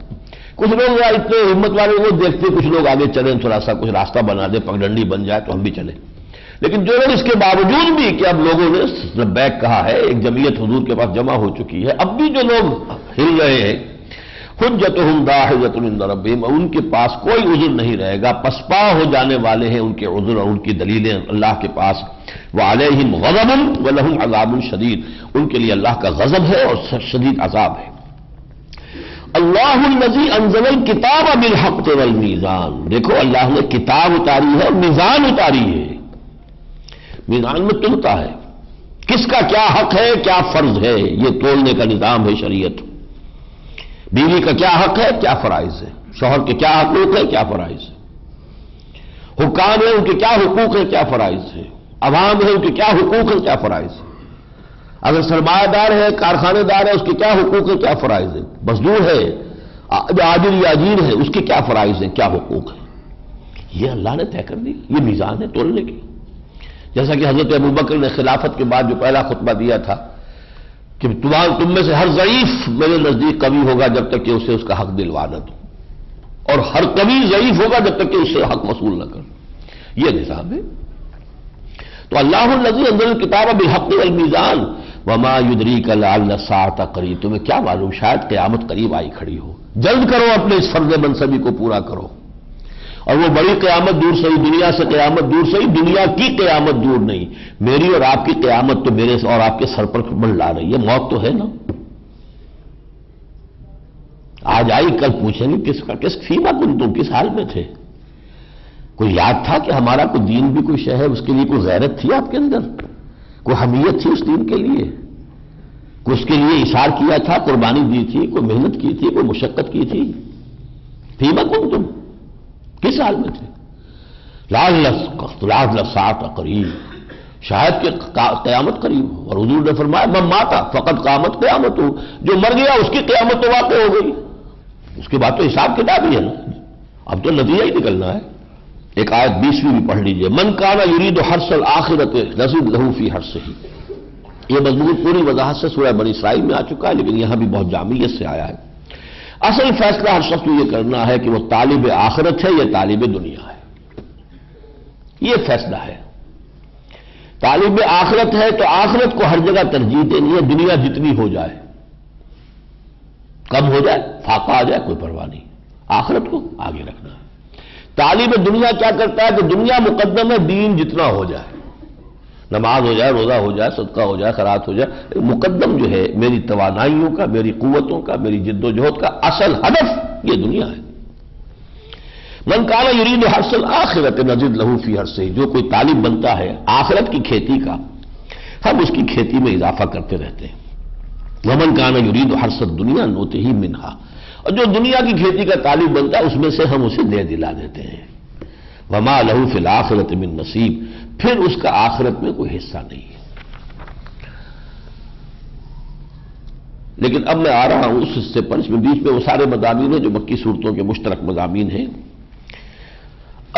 کچھ لوگ اتنے ہمت والے وہ دیکھتے کچھ لوگ آگے چلیں، تھوڑا سا کچھ راستہ بنا دے، پگڈنڈی بن جائے تو ہم بھی چلیں، لیکن جو لوگ اس کے باوجود بھی کہ اب لوگوں نے لبیک کہا ہے، ایک جمعیت حضور کے پاس جمع ہو چکی ہے، اب بھی جو لوگ ہل رہے ہیں، حجتہم داحضۃ عند ربہم، ان کے پاس کوئی عذر نہیں رہے گا، پسپا ہو جانے والے ہیں ان کے عذر اور ان کی دلیلیں اللہ کے پاس، وعلیہم غضب ولہم عذاب شدید، ان کے لیے اللہ کا غضب ہے اور شدید عذاب ہے۔ اللہ الذی انزل الکتاب بالحق والمیزان، دیکھو اللہ نے کتاب اتاری ہے اور میزان اتاری ہے، میزان میں تلتا ہے کس کا کیا حق ہے کیا فرض ہے، یہ تولنے کا نظام ہے شریعت، بیوی کا کیا حق ہے کیا فرائض ہے، شوہر کے کیا حقوق ہے کیا فرائض ہے، حکام ہیں ان کے کیا حقوق ہے کیا فرائض ہے، عوام ہیں ان کے کیا حقوق ہے کیا فرائض ہے، اگر سرمایہ دار ہے کارخانے دار ہے اس کے کیا حقوق ہے کیا فرائض ہے، مزدور ہے عاجل یا اجیر ہے اس کے کیا فرائض ہیں کیا حقوق ہے، یہ اللہ نے طے کر دی، یہ میزان ہے تولنے کی۔ جیسا کہ حضرت ابوبکر نے خلافت کے بعد جو پہلا خطبہ دیا تھا کہ تم میں سے ہر ضعیف میرے نزدیک قوی ہوگا جب تک کہ اسے اس کا حق دلوا نہ دو، اور ہر قوی ضعیف ہوگا جب تک کہ اس سے حق وصول نہ کرو، یہ نظام ہے۔ تو اللہ الذی انزل الکتاب بالحق والمیزان وما یدریک لعل الساعة قریب، تمہیں کیا معلوم شاید قیامت قریب آئی کھڑی ہو، جلد کرو اپنے اس فرض منصبی کو پورا کرو، اور وہ بڑی قیامت دور سے ہی، دنیا سے قیامت دور سے ہی، دنیا کی قیامت دور نہیں، میری اور آپ کی قیامت تو میرے اور آپ کے سر پر منڈلا رہی ہے، موت تو ہے نا، آج آئی کل پوچھیں گے کس فیما کنتم، کس حال میں تھے، کوئی یاد تھا کہ ہمارا کوئی دین بھی کوئی شے ہے، اس کے لیے کوئی غیرت تھی آپ کے اندر، کوئی حمیت تھی اس دین کے لیے، کوئی اس کے لیے اشار کیا تھا، قربانی دی تھی، کوئی محنت کی تھی، کوئی مشقت کی تھی، فیما کنتم کس حال میں تھے، لعل الساعة قریب، شاید کہ قیامت قریب ہو، اور حضور نے فرمایا من مات فقد قامت قیامت ہو، جو مر گیا اس کی قیامت تو واقع ہو گئی، اس کے بعد تو حساب کتاب ہی ہے نا، اب تو نتیجہ ہی نکلنا ہے، ایک آیت 20ویں بھی پڑھ لیجئے، من کان یرید حرث الآخرۃ نزد لہ فی حرثہ. یہ مضمون پوری وضاحت سے سورہ بنی اسرائیل میں آ چکا ہے، لیکن یہاں بھی بہت جامعیت سے آیا ہے. اصل فیصلہ ہر شخص کو یہ کرنا ہے کہ وہ طالب آخرت ہے یا طالب دنیا ہے. یہ فیصلہ ہے. طالب آخرت ہے تو آخرت کو ہر جگہ ترجیح دینی ہے، دنیا جتنی ہو جائے، کم ہو جائے، فاقہ آ جائے، کوئی پرواہ نہیں، آخرت کو آگے رکھنا ہے. طالب دنیا کیا کرتا ہے کہ دنیا مقدم ہے، دین جتنا ہو جائے، نماز ہو جائے، روزہ ہو جائے، صدقہ ہو جائے، خیرات ہو جائے، مقدم جو ہے میری توانائیوں کا، میری قوتوں کا، میری جد و جہد کا اصل ہدف یہ دنیا ہے. من کان یرید حرث الآخرۃ نزد لہ فی حرثہ، جو کوئی طالب بنتا ہے آخرت کی کھیتی کا، ہم اس کی کھیتی میں اضافہ کرتے رہتے ہیں. ومن کان یرید حرث الدنیا نؤتہ منہا، اور جو دنیا کی کھیتی کا طالب بنتا ہے اس میں سے ہم اسے دے دلا دیتے ہیں. وما لہ فی الآخرۃ من نصیب، پھر اس کا آخرت میں کوئی حصہ نہیں ہے. لیکن اب میں آ رہا ہوں اس حصے پر، اس میں بیچ میں وہ سارے مضامین ہیں جو مکی صورتوں کے مشترک مضامین ہیں.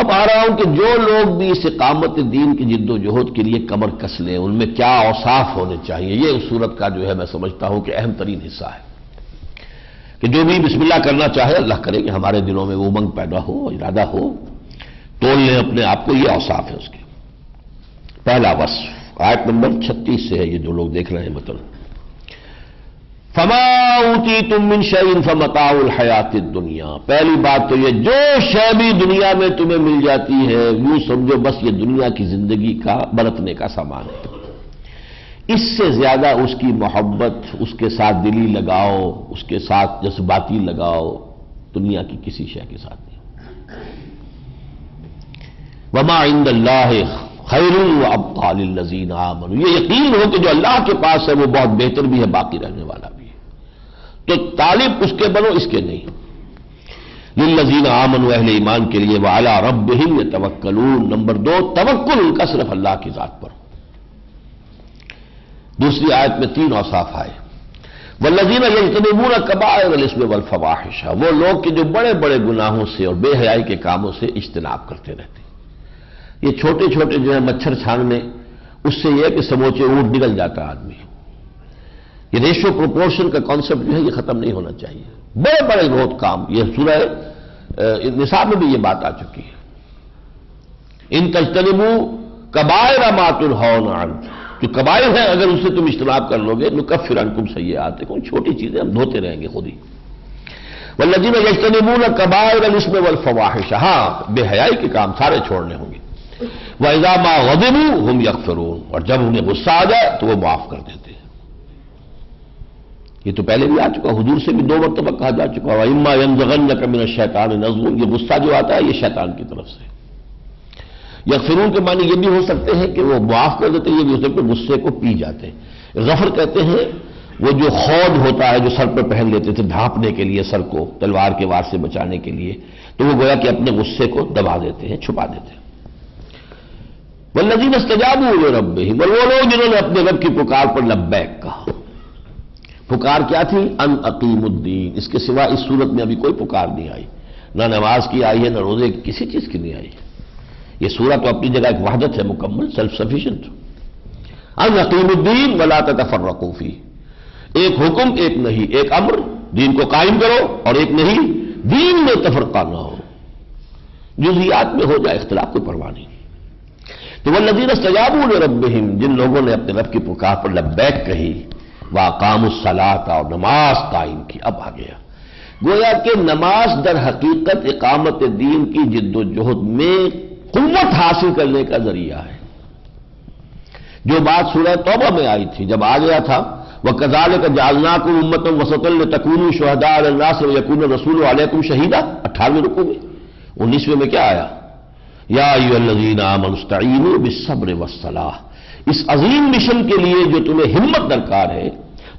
اب آ رہا ہوں کہ جو لوگ بھی اس اقامت دین کی جد و جہد کے لیے کمر کس لیں، ان میں کیا اوصاف ہونے چاہیے. یہ اس صورت کا جو ہے میں سمجھتا ہوں کہ اہم ترین حصہ ہے، کہ جو بھی بسم اللہ کرنا چاہے اللہ کرے کہ ہمارے دلوں میں وہ امنگ پیدا ہو، ارادہ ہو، تول لیں اپنے آپ کو. یہ اوصاف ہے اس کے. پہلا وصف آیت نمبر 36 سے ہے، یہ جو لوگ دیکھ رہے ہیں مطلب، فما اوتیتم من شیء فمتاع الحیات الدنیا. پہلی بات تو یہ، جو شے بھی دنیا میں تمہیں مل جاتی ہے یوں سمجھو بس یہ دنیا کی زندگی کا برتنے کا سامان ہے. اس سے زیادہ اس کی محبت، اس کے ساتھ دلی لگاؤ، اس کے ساتھ جذباتی لگاؤ دنیا کی کسی شے کے ساتھ نہیں. وما عند اللہ خیر وابقى للذین آمنوا، یہ یقین ہو کہ جو اللہ کے پاس ہے وہ بہت بہتر بھی ہے، باقی رہنے والا بھی ہے. تو طالب اس کے بنو، اس کے نہیں. للذین آمنوا، اہل ایمان کے لیے. وعلی ربہم یتوکلون. نمبر 2، توکل ان کا صرف اللہ کی ذات پر. دوسری آیت میں 3 اوصاف آئے. والذین یجتنبون کبائر الاثم والفواحش، وہ لوگ کہ جو بڑے بڑے گناہوں سے اور بے حیائی کے کاموں سے اجتناب کرتے رہتے ہیں. یہ چھوٹے چھوٹے جو ہے مچھر چھاننے، اس سے یہ ہے کہ سموچے اونٹ نکل جاتا آدمی. یہ ریشو پروپورشن کا کانسیپٹ جو ہے یہ ختم نہیں ہونا چاہیے. بڑے بڑے بہت کام، یہ سورہ نساء میں بھی یہ بات آ چکی ہے. ان تجتنبوا کبائر ما تنہون عنہ، جو کبائر ہیں اگر اس سے تم اجتناب کر لو گے، نکفر عنکم سیئاتکم، چھوٹی چیزیں ہم دھوتے رہیں گے خود ہی. والذین یجتنبون کبائر الاثم والفواحش، ہاں بے حیائی کے کام سارے چھوڑنے ہوں گے. وَإِذَا مَا غَضِبُوا هُمْ يَغْفِرُونَ، اور جب انہیں غصہ آ جائے تو وہ معاف کر دیتے ہیں. یہ تو پہلے بھی آ چکا، حضور سے بھی 2 مرتبہ کہا جا چکا. وَإِمَّا يَنزَغَنَّكَ مِنَ الشَّيْطَانِ نَزْغٌ، یہ غصہ جو آتا ہے یہ شیطان کی طرف سے. یغفرون کے معنی یہ بھی ہو سکتے ہیں کہ وہ معاف کر دیتے ہیں، یہ بھی ہو سکتے ہیں غصے کو پی جاتے ہیں. غفر کہتے ہیں وہ جو خود ہوتا ہے جو سر پر پہن لیتے تھے ڈھانپنے کے لیے، سر کو تلوار کے وار سے بچانے کے لیے، تو وہ گویا کہ اپنے غصے کو دبا دیتے ہیں، چھپا دیتے ہیں. والذین استجابوا لربہم، اور وہ لوگ جنہوں نے اپنے رب کی پکار پر لبیک کہا. پکار کیا تھی؟ ان اقیم الدین. اس کے سوا اس صورت میں ابھی کوئی پکار نہیں آئی، نہ نماز کی آئی ہے، نہ روزے کی، کسی چیز کی نہیں آئی. یہ صورت تو اپنی جگہ ایک وحدت ہے مکمل، سیلف سفیشینٹ. ان اقیم الدین ولا تتفرقوا فیہ، ایک حکم ایک نہیں، ایک امر دین کو قائم کرو، اور ایک نہیں دین میں تفرقہ نہ ہو، جزئیات میں ہو جائے اختلاف کوئی پرواہ نہیں. تو والذین استجابوا لربہم، جن لوگوں نے اپنے رب کی پکار پر لبیک کہی، واقاموا الصلاۃ، اور نماز قائم کی. اب آ گیا گویا کہ نماز در حقیقت اقامت دین کی جد و جہد میں قوت حاصل کرنے کا ذریعہ ہے. جو بات سورہ توبہ میں آئی تھی جب آ گیا تھا وَكَذَلِكَ جَعَلْنَاكُمْ أُمَّةً وَسَطًا لِتَكُونُوا شُهَدَاءَ عَلَى النَّاسِ وَيَكُونَ الرَّسُولُ عَلَيْكُمْ شَهِيدًا. 18ویں رکوع میں. 19ویں میں کیا آیا؟ یا ایھا الذین آمنوا استعینوا بالصبر والصلاۃ. اس عظیم مشن کے لیے جو تمہیں ہمت درکار ہے،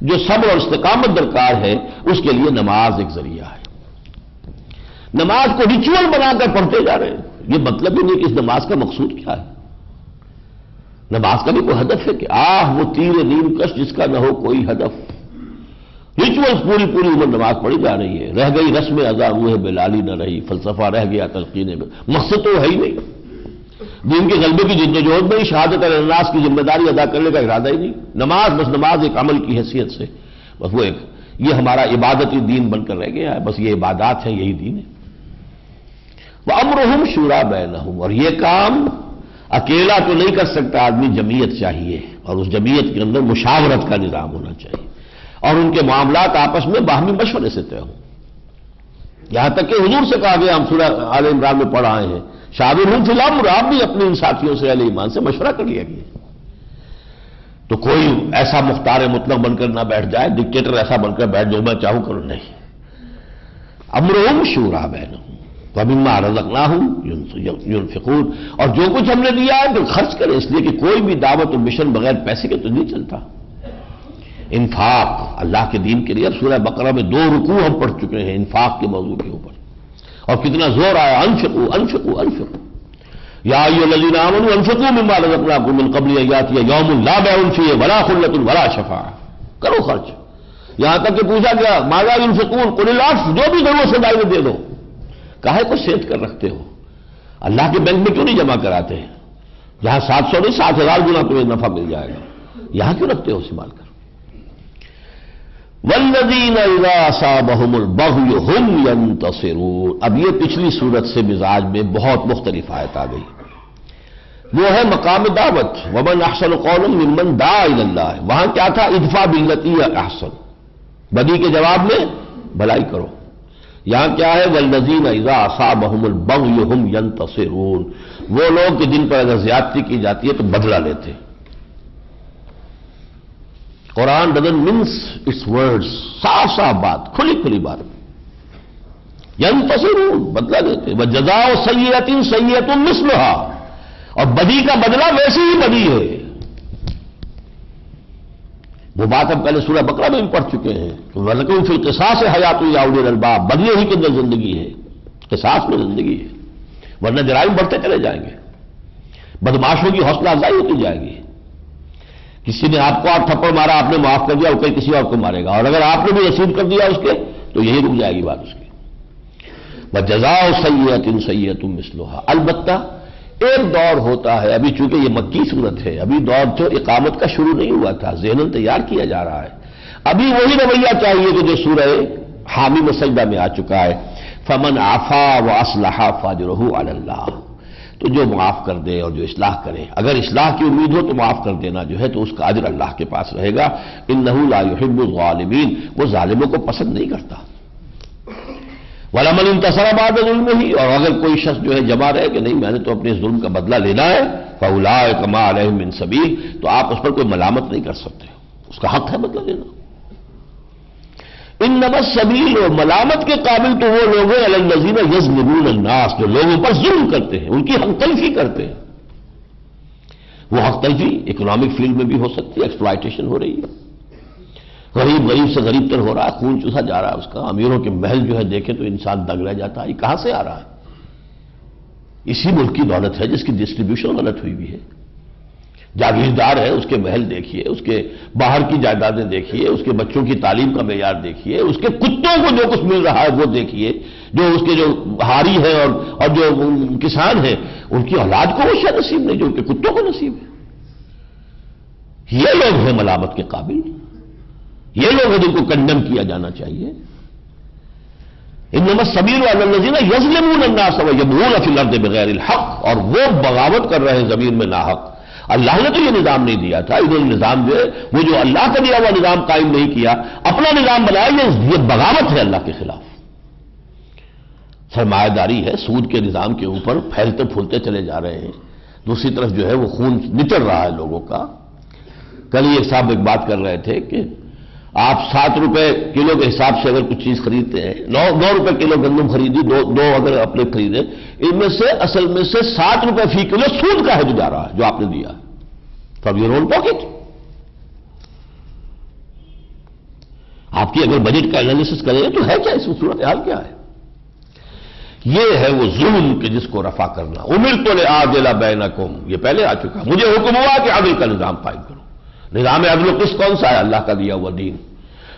جو صبر اور استقامت درکار ہے، اس کے لیے نماز ایک ذریعہ ہے. نماز کو ریچول بنا کر پڑھتے جا رہے ہیں. یہ مطلب ہی نہیں کہ اس نماز کا مقصود کیا ہے. نماز کا بھی کوئی ہدف ہے کہ وہ تیر نیم کش جس کا نہ ہو کوئی ہدف. ریچولز پوری عمر نماز پڑھی جا رہی ہے، رہ گئی رسم ادا، روح بلالی نہ رہی، فلسفہ رہ گیا تلقین، مقصد تو ہے ہی نہیں. دین کے غلبے کی جدوجہد میں شہادت الناس کی ذمہ داری ادا کرنے کا ارادہ ہی نہیں. نماز بس نماز ایک عمل کی حیثیت سے، بس وہ ایک یہ ہمارا عبادتی دین بن کر رہ گیا ہے، بس یہ عبادات ہیں، یہی دین ہے. وَأَمْرُهُمْ شُورَىٰ بَيْنَهُمْ، اور یہ کام اکیلا تو نہیں کر سکتا آدمی، جمعیت چاہیے، اور اس جمعیت کے اندر مشاورت کا نظام ہونا چاہیے، اور ان کے معاملات آپس میں باہمی مشورے سے طے ہوں. یہاں تک کہ حضور سے کہا گیا، ہم سورہ آل عمران میں پڑھ آئے ہیں، شاورہم فی الامر، آپ بھی اپنے ان ساتھیوں سے اہل ایمان سے مشورہ کر لیا گیا. تو کوئی ایسا مختار مطلق بن کر نہ بیٹھ جائے، ڈکٹیٹر ایسا بن کر بیٹھ جو میں چاہوں کروں، نہیں. امرہم شورا بینہم ومما رزقناہم ينفقون، اور جو کچھ ہم نے دیا ہے تو خرچ کرے، اس لیے کہ کوئی بھی دعوت و مشن بغیر پیسے کے تو نہیں چلتا. انفاق اللہ کے دین کے لیے، اب سورہ بقرہ میں 2 رکوع ہم پڑھ چکے ہیں انفاق کے موضوع کے اوپر، اور کتنا زور آیا، انفقوا انفقوا انفقوا یا ایھا الذین آمنوا انفقوا مما رزقناکم من قبل ان یأتی یوم لا بیع فیہ ولا خلۃ ولا شفاعۃ، کرو خرچ. یہاں تک کہ پوچھا گیا ماذا ينفقون قل العفو، جو بھی ضرورت سے دائیں دے دو. کاہے کو سیٹ کر رکھتے ہو؟ اللہ کے بینک میں کیوں نہیں جمع کراتے ہیں؟ جہاں 700 نہیں 7,000 گنا تمہیں نفع مل جائے گا، یہاں کیوں رکھتے ہو سنبھال کر؟ والذین اذا اصابهم البغی هم ينتصرون، اب یہ پچھلی صورت سے مزاج میں بہت مختلف آیت آ گئی. وہ ہے مقام دعوت، ومن احسن قولا ممن دعا الی اللہ. وہاں کیا تھا؟ ادفع باللتی ہی احسن، بدی کے جواب میں بھلائی کرو. یہاں کیا ہے؟ والذین اذا اصابهم البغی هم ينتصرون، وہ لوگ کہ جن پر اگر زیادتی کی جاتی ہے تو بدلہ لیتے. قرآن doesn't mince its words، صاف صاف بات، کھلی کھلی بات. ينتصرون، بدلہ دیتے. وجزاء سیئۃ سیئۃ مثلها، اور بدی کا بدلہ ویسی ہی بدی ہے. وہ بات ہم پہلے سورہ بقرہ میں بھی پڑھ چکے ہیں کہ وَلَكُمْ فِي الْقِصَاصِ حَيَاةٌ يَا أُولِي الْأَلْبَابِ، بدلے ہی کے اندر زندگی ہے، قصاص میں زندگی ہے، ورنہ جرائم بڑھتے چلے جائیں گے، بدماشوں کی حوصلہ افزائی ہوتی جائے گی. کسی نے آپ کو 8 تھپڑ مارا، آپ نے معاف کر دیا، اور کئی کسی اور کو مارے گا، اور اگر آپ نے بھی رسید کر دیا اس کے تو یہی رک جائے گی بات اس کی. وَجَزَاءُ سَیِّئَةٍ سَیِّئَةٌ مِثْلُهَا. البتہ ایک دور ہوتا ہے، ابھی چونکہ یہ مکی صورت ہے، ابھی دور جو اقامت کا شروع نہیں ہوا تھا، ذہناً تیار کیا جا رہا ہے. ابھی وہی رویہ چاہیے کہ جو سورہ حامی میں سجدہ میں آ چکا ہے، فَمَنْ عَفَا وَأَصْلَحَ فَأَجْرُهُ عَلَى اللَّهِ. تو جو معاف کر دے اور جو اصلاح کرے، اگر اصلاح کی امید ہو تو معاف کر دینا جو ہے تو اس کا اجر اللہ کے پاس رہے گا. إِنَّهُ لَا يُحِبُّ الظَّالِمِينَ، وہ ظالموں کو پسند نہیں کرتا. وَلَمَنِ انتَصَرَ بَعْدَ ظُلْمِهِ، اور اگر کوئی شخص جو ہے جمع رہے کہ نہیں میں نے تو اپنے ظلم کا بدلہ لینا ہے، فَأُولَٰئِکَ مَا عَلَيْهِم مِّن سَبِيلٍ، تو آپ اس پر کوئی ملامت نہیں کر سکتے، اس کا حق ہے بدلہ لینا. انما السبیل، و ملامت کے قابل تو وہ لوگ ہیں علی الذین یظلمون الناس، جو لوگوں پر ظلم کرتے ہیں، ان کی حق تلفی کرتے ہیں. وہ حق تلفی اکنامک فیلڈ میں بھی ہو سکتی ہے، ایکسپلائٹیشن ہو رہی ہے، غریب سے غریب تر ہو رہا ہے، خون چوسا جا رہا ہے اس کا. امیروں کے محل جو ہے دیکھیں تو انسان دگ رہ جاتا ہے، یہ کہاں سے آ رہا ہے؟ اسی ملک کی دولت ہے جس کی ڈسٹریبیوشن غلط ہوئی بھی ہے. جاگیردار ہے، اس کے محل دیکھیے، اس کے باہر کی جائیدادیں دیکھیے، اس کے بچوں کی تعلیم کا معیار دیکھیے، اس کے کتوں کو جو کچھ مل رہا ہے وہ دیکھیے، جو اس کے جو ہاری ہیں اور جو کسان ہیں ان کی اولاد کو وہ شے نصیب نہیں جو ان کے کتوں کو نصیب ہے. یہ لوگ ہیں ملامت کے قابل، یہ لوگ ہیں جن کو کنڈم کیا جانا چاہیے. انما السبیل علی الذین یظلمون الناس ویبغون فی الارض بغیر الحق، اور وہ بغاوت کر رہے ہیں زمین میں ناحق. اللہ نے تو یہ نظام نہیں دیا تھا، انہوں نے نظام جو ہے وہ جو اللہ کا دیا ہوا نظام قائم نہیں کیا، اپنا نظام بنایا. یہ بغاوت ہے اللہ کے خلاف، سرمایہ داری ہے، سود کے نظام کے اوپر پھیلتے پھولتے چلے جا رہے ہیں. دوسری طرف جو ہے وہ خون نچڑ رہا ہے لوگوں کا. کل ہی ایک صاحب ایک بات کر رہے تھے کہ آپ 7 روپے کلو کے حساب سے اگر کچھ چیز خریدتے ہیں، 9 روپے کلو گندم خریدی، دو اگر اپنے خریدے، ان میں سے اصل میں سے 7 روپے فی کلو سود کا ہے جو جا رہا ہے، جو آپ نے دیا فرام یور اون پاکٹ. آپ کی اگر بجٹ کا انالیسس کریں تو ہے کیا، اس میں صورت حال کیا ہے؟ یہ ہے وہ ظلم کہ جس کو رفع کرنا. امرت لأعدل بینکم، یہ پہلے آ چکا. مجھے حکم ہوا کہ عدل کا نظام قائم کرو. نظام عدل و قسط کون سا ہے؟ اللہ کا دیا ہوا دین.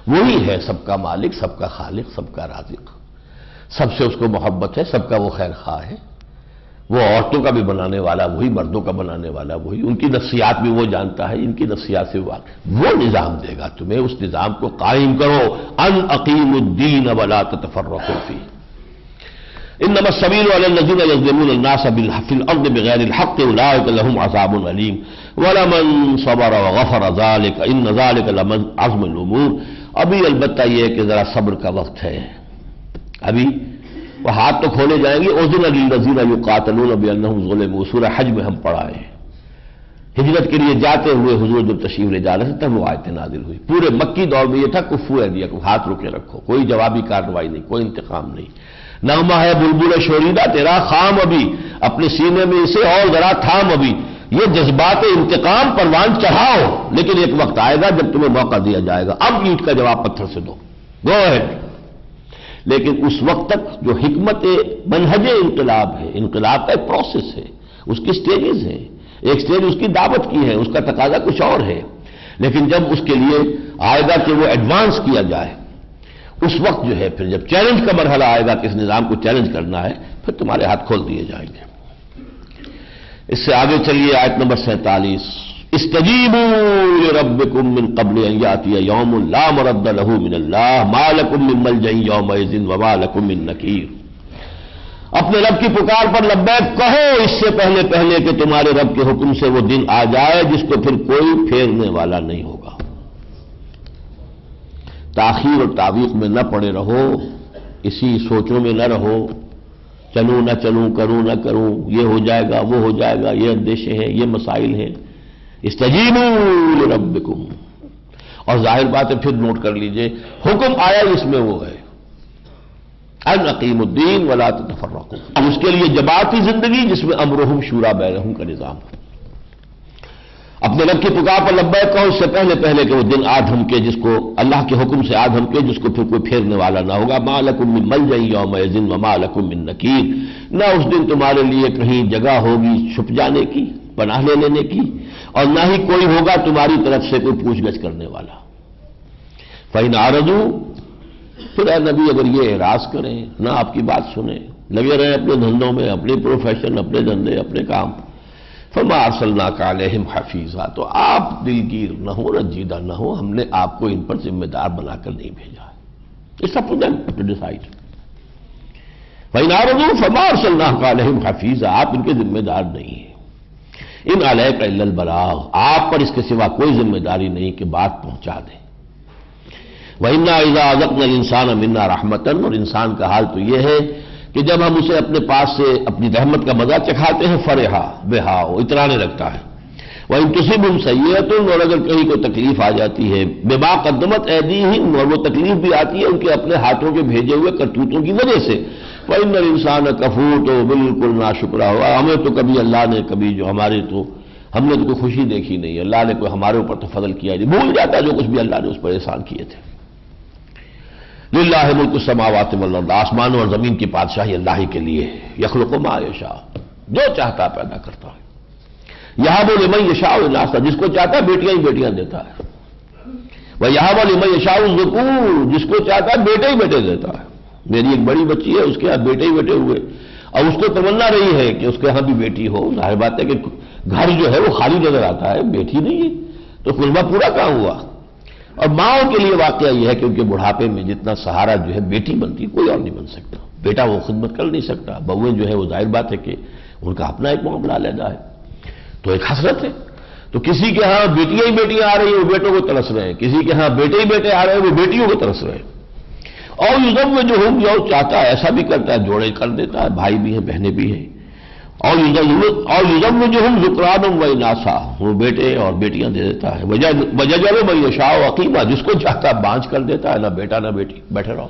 وہی ہے سب کا مالک، سب کا خالق، سب کا رازق، سب سے اس کو محبت ہے، سب کا وہ خیر خواہ ہے. وہ عورتوں کا بھی بنانے والا وہی، مردوں کا بنانے والا وہی، ان کی نفسیات بھی وہ جانتا ہے، ان کی نفسیات سے وہ نظام دے گا تمہیں، اس نظام کو قائم کرو۔ ان اقیموا الدین ولا تتفرقوا فیہ، انما السبیل علی الذین یظلمون الناس فی الارض بغیر الحق اولئک لهم عذاب علیم ولمن صبر وغفر ذلک ان ذلک لمن عزم الامور۔ ابھی البتہ یہ کہ ذرا صبر کا وقت ہے، ابھی وہ ہاتھ تو کھولے جائیں گے۔ اذن للذین یقاتلون بانہم ظلموا، سورہ حج میں ہم پڑھا ہے، ہجرت کے لیے جاتے ہوئے حضور جب تشریف لے جا رہے تھے تب وہ آیت نازل ہوئی۔ پورے مکی دور میں یہ تھا کفو ایدیکم، ہاتھ روکے رکھو، کوئی جوابی کارروائی نہیں، کوئی انتقام نہیں۔ نغمہ ہے بلبل شوریدہ تیرا خام ابھی، اپنے سینے میں اسے اور ذرا تھام ابھی، یہ جذبات انتقام پروان چڑھاؤ، لیکن ایک وقت آئے گا جب تمہیں موقع دیا جائے گا، اب اینٹ کا جواب پتھر سے دو، گو اہیڈ۔ لیکن اس وقت تک جو حکمت منہج انقلاب ہے، انقلاب کا ایک پروسیس ہے، اس کی سٹیجز ہیں، ایک سٹیج اس کی دعوت کی ہے، اس کا تقاضا کچھ اور ہے، لیکن جب اس کے لیے آئے گا کہ وہ ایڈوانس کیا جائے، اس وقت جو ہے پھر جب چیلنج کا مرحلہ آئے گا کہ اس نظام کو چیلنج کرنا ہے، پھر تمہارے ہاتھ کھول دیے جائیں گے۔ اس سے آگے چلیے آیت نمبر 47، استجیبوا لربکم من قبل ان یاتی یوم لا مرد له من اللہ ما لکم من ملجأ یومئذ وما لکم من نکیر۔ اپنے رب کی پکار پر لبیک کہو اس سے پہلے کہ تمہارے رب کے حکم سے وہ دن آ جائے جس کو پھر کوئی پھیرنے والا نہیں ہوگا۔ تاخیر اور تعویق میں نہ پڑے رہو، اسی سوچوں میں نہ رہو، چلوں نہ چلوں، کروں نہ کروں، یہ ہو جائے گا وہ ہو جائے گا، یہ اندیشے ہیں، یہ مسائل ہیں۔ استجیبوا لربکم، اور ظاہر بات ہے پھر نوٹ کر لیجئے حکم آیا اس میں وہ ہے ان اقیموا الدین ولا تتفرقوا، اب اس کے لیے جماعتی زندگی جس میں امرہم شورا بینہم کا نظام ہے۔ اپنے رب کی پکار پر لبیک کہو اس سے پہلے کہ وہ دن آ دھمکے جس کو اللہ کے حکم سے آ دھمکے جس کو پھر کوئی پھیرنے والا نہ ہوگا۔ ما لکم من ملجأ یومئذ وما لکم من نکیر، نہ اس دن تمہارے لیے کہیں جگہ ہوگی چھپ جانے کی، پناہ لے لینے کی، اور نہ ہی کوئی ہوگا تمہاری طرف سے کوئی پوچھ گچھ کرنے والا۔ فإن أعرضوا، پھر اے نبی اگر یہ اعراض کریں، نہ آپ کی بات سنیں، لگے رہیں اپنے دھندوں میں، اپنے پروفیشن، اپنے دھندے، اپنے کام، فما ارسلناک علیہم حفیظا، تو آپ دلگیر نہ ہو، رنجیدہ نہ ہو، ہم نے آپ کو ان پر ذمہ دار بنا کر نہیں بھیجا ہے، it's up to them to decide. فإن أعرضوا فما ارسلناک علیہم حفیظا، آپ ان کے ذمہ دار نہیں ہیں۔ ان علیک الا البلاغ، آپ پر اس کے سوا کوئی ذمہ داری نہیں کہ بات پہنچا دیں۔ وَإِنَّا إِذَا أَذَقْنَا الْإِنسَانَ مِنَّا رَحْمَةً، اور انسان کا حال تو یہ ہے کہ جب ہم اسے اپنے پاس سے اپنی رحمت کا مزہ چکھاتے ہیں فرحا بہا، وہ اترانے لگتا ہے۔ وَإِن تُصِبْهُمْ سَيِّئَةٌ، اور اگر کہیں کوئی تکلیف آ جاتی ہے، بِمَا قَدَّمَتْ أَيْدِيهِمْ، اور وہ تکلیف بھی آتی ہے ان کے اپنے ہاتھوں کے بھیجے ہوئے کرتوتوں کی وجہ سے، فَإِنَّ الْإِنسَانَ كَفُورٌ، تو بالکل ناشکرا ہوا، ہمیں تو کبھی اللہ نے کبھی جو ہمارے تو ہم نے تو کوئی خوشی دیکھی نہیں، اللہ نے کوئی ہمارے اوپر تو فضل کیا نہیں، بھول جاتا جو کچھ بھی اللہ نے اس پر احسان کیے تھے۔ للہ ملک السماوات والارض، آسمانوں اور زمین کی بادشاہی اللہ ہی کے لیے ہے، یخلق ما یشاء، جو چاہتا پیدا کرتا ہے، یہب لمن یشاء اناثا، جس کو چاہتا ہے بیٹیاں ہی بیٹیاں دیتا ہے، ویہب لمن یشاء الذکور، جس کو چاہتا ہے بیٹے ہی بیٹے دیتا ہے۔ میری ایک بڑی بچی ہے، اس کے یہاں بیٹے ہی بیٹے ہوئے، اور اس کو تمنا رہی ہے کہ اس کے یہاں بھی بیٹی ہو، ظاہر بات ہے کہ گھر جو ہے وہ خالی نظر آتا ہے، بیٹی نہیں ہے تو خلوہ پورا کہاں ہوا۔ اور ماؤں کے لیے واقعہ یہ ہے کہ ان کے بڑھاپے میں جتنا سہارا جو ہے بیٹی بنتی، کوئی اور نہیں بن سکتا، بیٹا وہ خدمت کر نہیں سکتا، بہویں جو ہے وہ ظاہر بات ہے کہ ان کا اپنا ایک معاملہ علیحدہ ہے، تو ایک حسرت ہے۔ تو کسی کے ہاں بیٹیاں ہی بیٹیاں آ رہی ہیں وہ بیٹوں کو ترس رہے ہیں، کسی کے ہاں بیٹے ہی بیٹے آ رہے ہیں وہ بیٹیوں کو ترس رہے ہیں۔ اور یوزم میں جو ہوں جو چاہتا ہے ایسا بھی کرتا ہے، جوڑے کر دیتا ہے، بھائی بھی ہیں بہنیں بھی ہیں۔ اور یوزم میں جو ہم ذکران و اناثا، وہ بیٹے اور بیٹیاں دے دیتا ہے۔ وججل من یشاء عقیما، جس کو چاہتا بانج کر دیتا ہے، نہ بیٹا نہ بیٹی، بیٹھے رہو،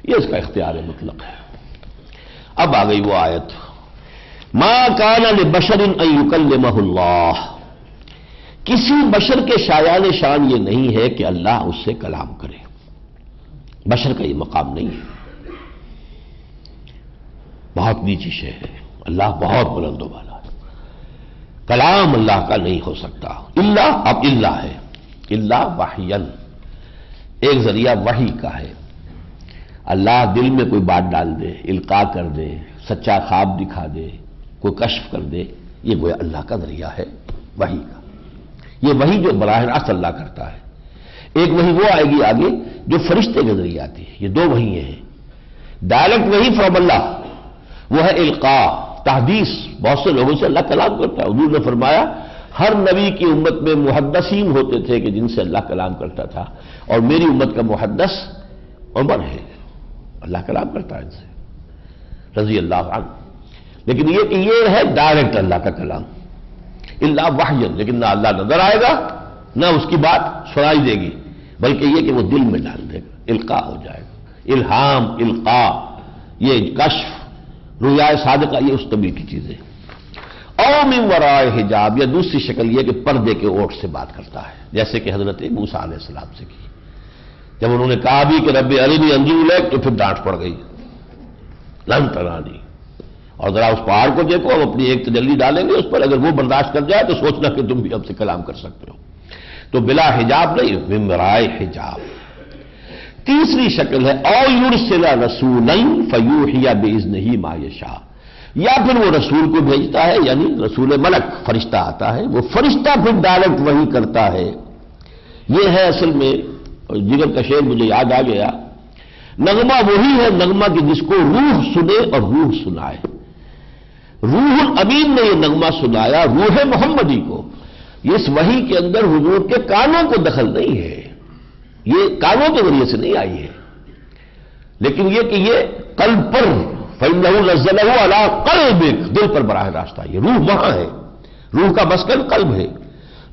یہ اس کا اختیار مطلق ہے۔ اب آ گئی وہ آیت، ما کان لبشر ان یکلمہ اللہ، کسی بشر کے شایان شان یہ نہیں ہے کہ اللہ اس سے کلام کرے، بشر کا یہ مقام نہیں ہے، بہت نیچی شے ہے، اللہ بہت بلند و بالا ہے، کلام اللہ کا نہیں ہو سکتا الا، اب الا ہے، الا وحین، ایک ذریعہ وحی کا ہے، اللہ دل میں کوئی بات ڈال دے، القاء کر دے، سچا خواب دکھا دے، کوئی کشف کر دے، یہ گویا اللہ کا ذریعہ ہے وحی کا۔ یہ وحی جو براہ راست اللہ کرتا ہے۔ ایک وحی وہ آئے گی آگے جو فرشتے کے ذریعے آتی ہے، یہ دو وحی ہیں۔ ڈائریکٹ وحی فرام اللہ وہ ہے القاء، تحدیث، بہت سے لوگوں سے اللہ کلام کرتا ہے۔ حضور نے فرمایا ہر نبی کی امت میں محدثین ہوتے تھے کہ جن سے اللہ کلام کرتا تھا، اور میری امت کا محدث عمر ہے، اللہ کلام کرتا ہے ان سے رضی اللہ عنہ۔ لیکن یہ کہ یہ ہے ڈائریکٹ اللہ کا کلام، الا وحی، لیکن نہ اللہ نظر آئے گا نہ اس کی بات سنائی دے گی، بلکہ یہ کہ وہ دل میں ڈال دے گا، القاء ہو جائے گا۔ الہام، القاء، یہ کشف، رؤیا صادقہ، یہ اس طبیعت کی چیزیں۔ او من وراء حجاب، یا دوسری شکل یہ کہ پردے کے اوٹ سے بات کرتا ہے، جیسے کہ حضرت موسیٰ علیہ السلام سے کی، جب انہوں نے کہا بھی کہ رب ارنی انظر الیک، تو پھر ڈانٹ پڑ گئی، لن ترانی، اور ذرا اس پہاڑ کو دیکھو، ہم اپنی ایک تجلی ڈالیں گے اس پر، اگر وہ برداشت کر جائے تو سوچنا کہ تم بھی ہم سے کلام کر سکتے ہو۔ تو بلا حجاب نہیں، من وراء حجاب۔ تیسری شکل ہے او یرسل رسولا فیوحی باذنہ ما یشاء، یا پھر وہ رسول کو بھیجتا ہے، یعنی رسول ملک، فرشتہ آتا ہے، وہ فرشتہ پھر ڈائریکٹ وحی کرتا ہے۔ یہ ہے اصل میں، جگر کا شعر مجھے یاد آ گیا، نغمہ وہی ہے نغمہ کہ جس کو روح سنے اور روح سنائے۔ روح الامین نے یہ نغمہ سنایا روح محمدی کو۔ اس وحی کے اندر حضور کے کانوں کو دخل نہیں ہے، یہ کانوں کے ذریعے سے نہیں آئی ہے، لیکن یہ کہ یہ قلب پر، فَإِنَّهُ نَزَّلَهُ عَلَىٰ قَلْبِكَ، دل پر براہ راست آئی ہے، روح وہاں ہے، روح کا مسکن قلب ہے،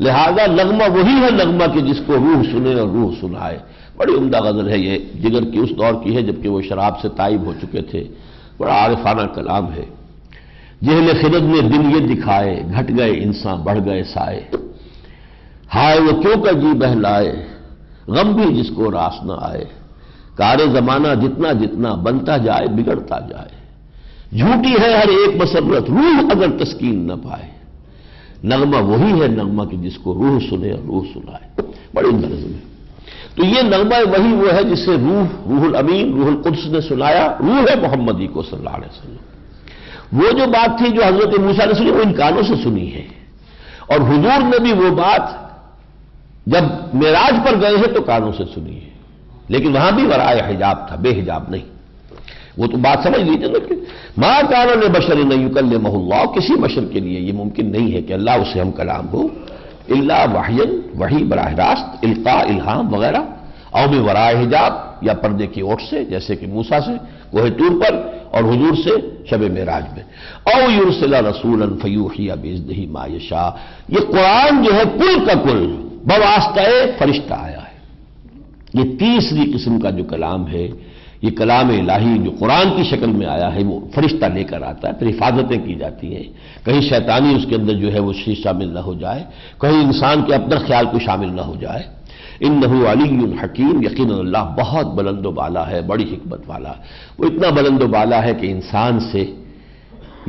لہذا نغمہ وہی ہے نغمہ کہ جس کو روح سنے اور روح سنائے۔ بڑی عمدہ غزل ہے یہ، جگر کی اس دور کی ہے جبکہ وہ شراب سے تائب ہو چکے تھے، بڑا عارفانہ کلام ہے۔ جہل خرد نے دن یہ دکھائے، گھٹ گئے انسان بڑھ گئے سائے، ہائے وہ کیوں کا جی بہلائے، غم بھی جس کو راس نہ آئے، کار زمانہ جتنا جتنا بنتا جائے بگڑتا جائے، جھوٹی ہے ہر ایک مسرت روح اگر تسکین نہ پائے، نغمہ وہی ہے نغمہ کہ جس کو روح سنے اور روح سنائے۔ بڑی عمدہ نظم ہے۔ تو یہ نغمہ وہی وہ ہے جسے روح الامین، روح القدس نے سنایا روح محمدی کو صلی اللہ علیہ وسلم۔ وہ جو بات تھی جو حضرت موسیٰ نے سنی وہ ان کانوں سے سنی ہے، اور حضور نے بھی وہ بات جب معراج پر گئے ہیں تو کانوں سے سنی ہے، لیکن وہاں بھی ورائے حجاب تھا، بے حجاب نہیں۔ وہ تو بات سمجھ لیجیے نا کہ ما کان لبشر ان یکلمہ اللہ، کسی بشر کے لیے یہ ممکن نہیں ہے کہ اللہ اسے ہم کلام ہو، الا وحیا، وحی براہ راست، القاء، الہام وغیرہ، او من وراء حجاب، یا پردے کی اوٹ سے، جیسے کہ موسیٰ سے کوہ طور پر اور حضور سے شب معراج میں۔ او یرسل رسولا فیوحی باذنہ ما یشاء، یہ قرآن جو ہے کل کا کل بواسطہ فرشتہ آیا ہے۔ یہ تیسری قسم کا جو کلام ہے، یہ کلام الہی جو قرآن کی شکل میں آیا ہے، وہ فرشتہ لے کر آتا ہے، پھر حفاظتیں کی جاتی ہیں، کہیں شیطانی اس کے اندر جو ہے وہ چیز شامل نہ ہو جائے، کہیں انسان کے اپنا خیال کو شامل نہ ہو جائے۔ انہ علی حکیم، یقیناً اللہ بہت بلند و بالا ہے، بڑی حکمت والا ہے۔ وہ اتنا بلند و بالا ہے کہ انسان سے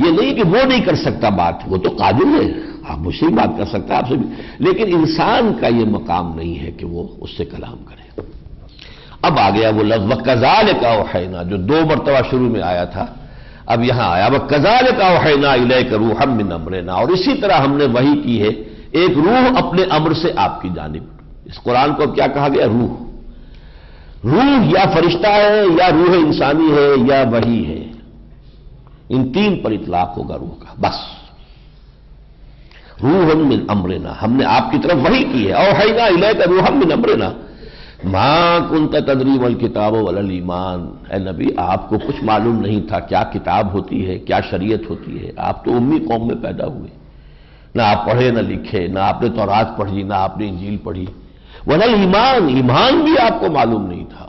یہ نہیں کہ وہ نہیں کر سکتا بات، وہ تو قادر ہے، آپ مجھ سے بھی بات کر سکتا ہے، آپ سے بھی، لیکن انسان کا یہ مقام نہیں ہے کہ وہ اس سے کلام کرے۔ اب آ گیا وہ لفظ وَكَذَلِكَ أَوْحَيْنَا، جو دو مرتبہ شروع میں آیا تھا، اب یہاں آیا وَكَذَلِكَ أَوْحَيْنَا إِلَيْكَ رُوحًا مِّنْ أَمْرِنَا، اور اسی طرح ہم نے وحی کی ہے ایک روح اپنے امر سے آپ کی جانب۔ اس قرآن کو اب کیا کہا گیا؟ روح۔ روح یا فرشتہ ہے، یا روح انسانی ہے، یا وحی ہے، ان تین پر اطلاق ہوگا روح کا، بس۔ روح من امرنا، ہم نے آپ کی طرف وحی کی ہے، اوحینا الیک روحا من امرنا ما کنت تدری ما الکتاب ولا الایمان، اے نبی آپ کو کچھ معلوم نہیں تھا کیا کتاب ہوتی ہے، کیا شریعت ہوتی ہے، آپ تو امی قوم میں پیدا ہوئے، نہ آپ پڑھے نہ لکھے، نہ آپ نے تورات پڑھی، نہ آپ نے انجیل پڑھی، ولا الایمان، ایمان بھی آپ کو معلوم نہیں تھا۔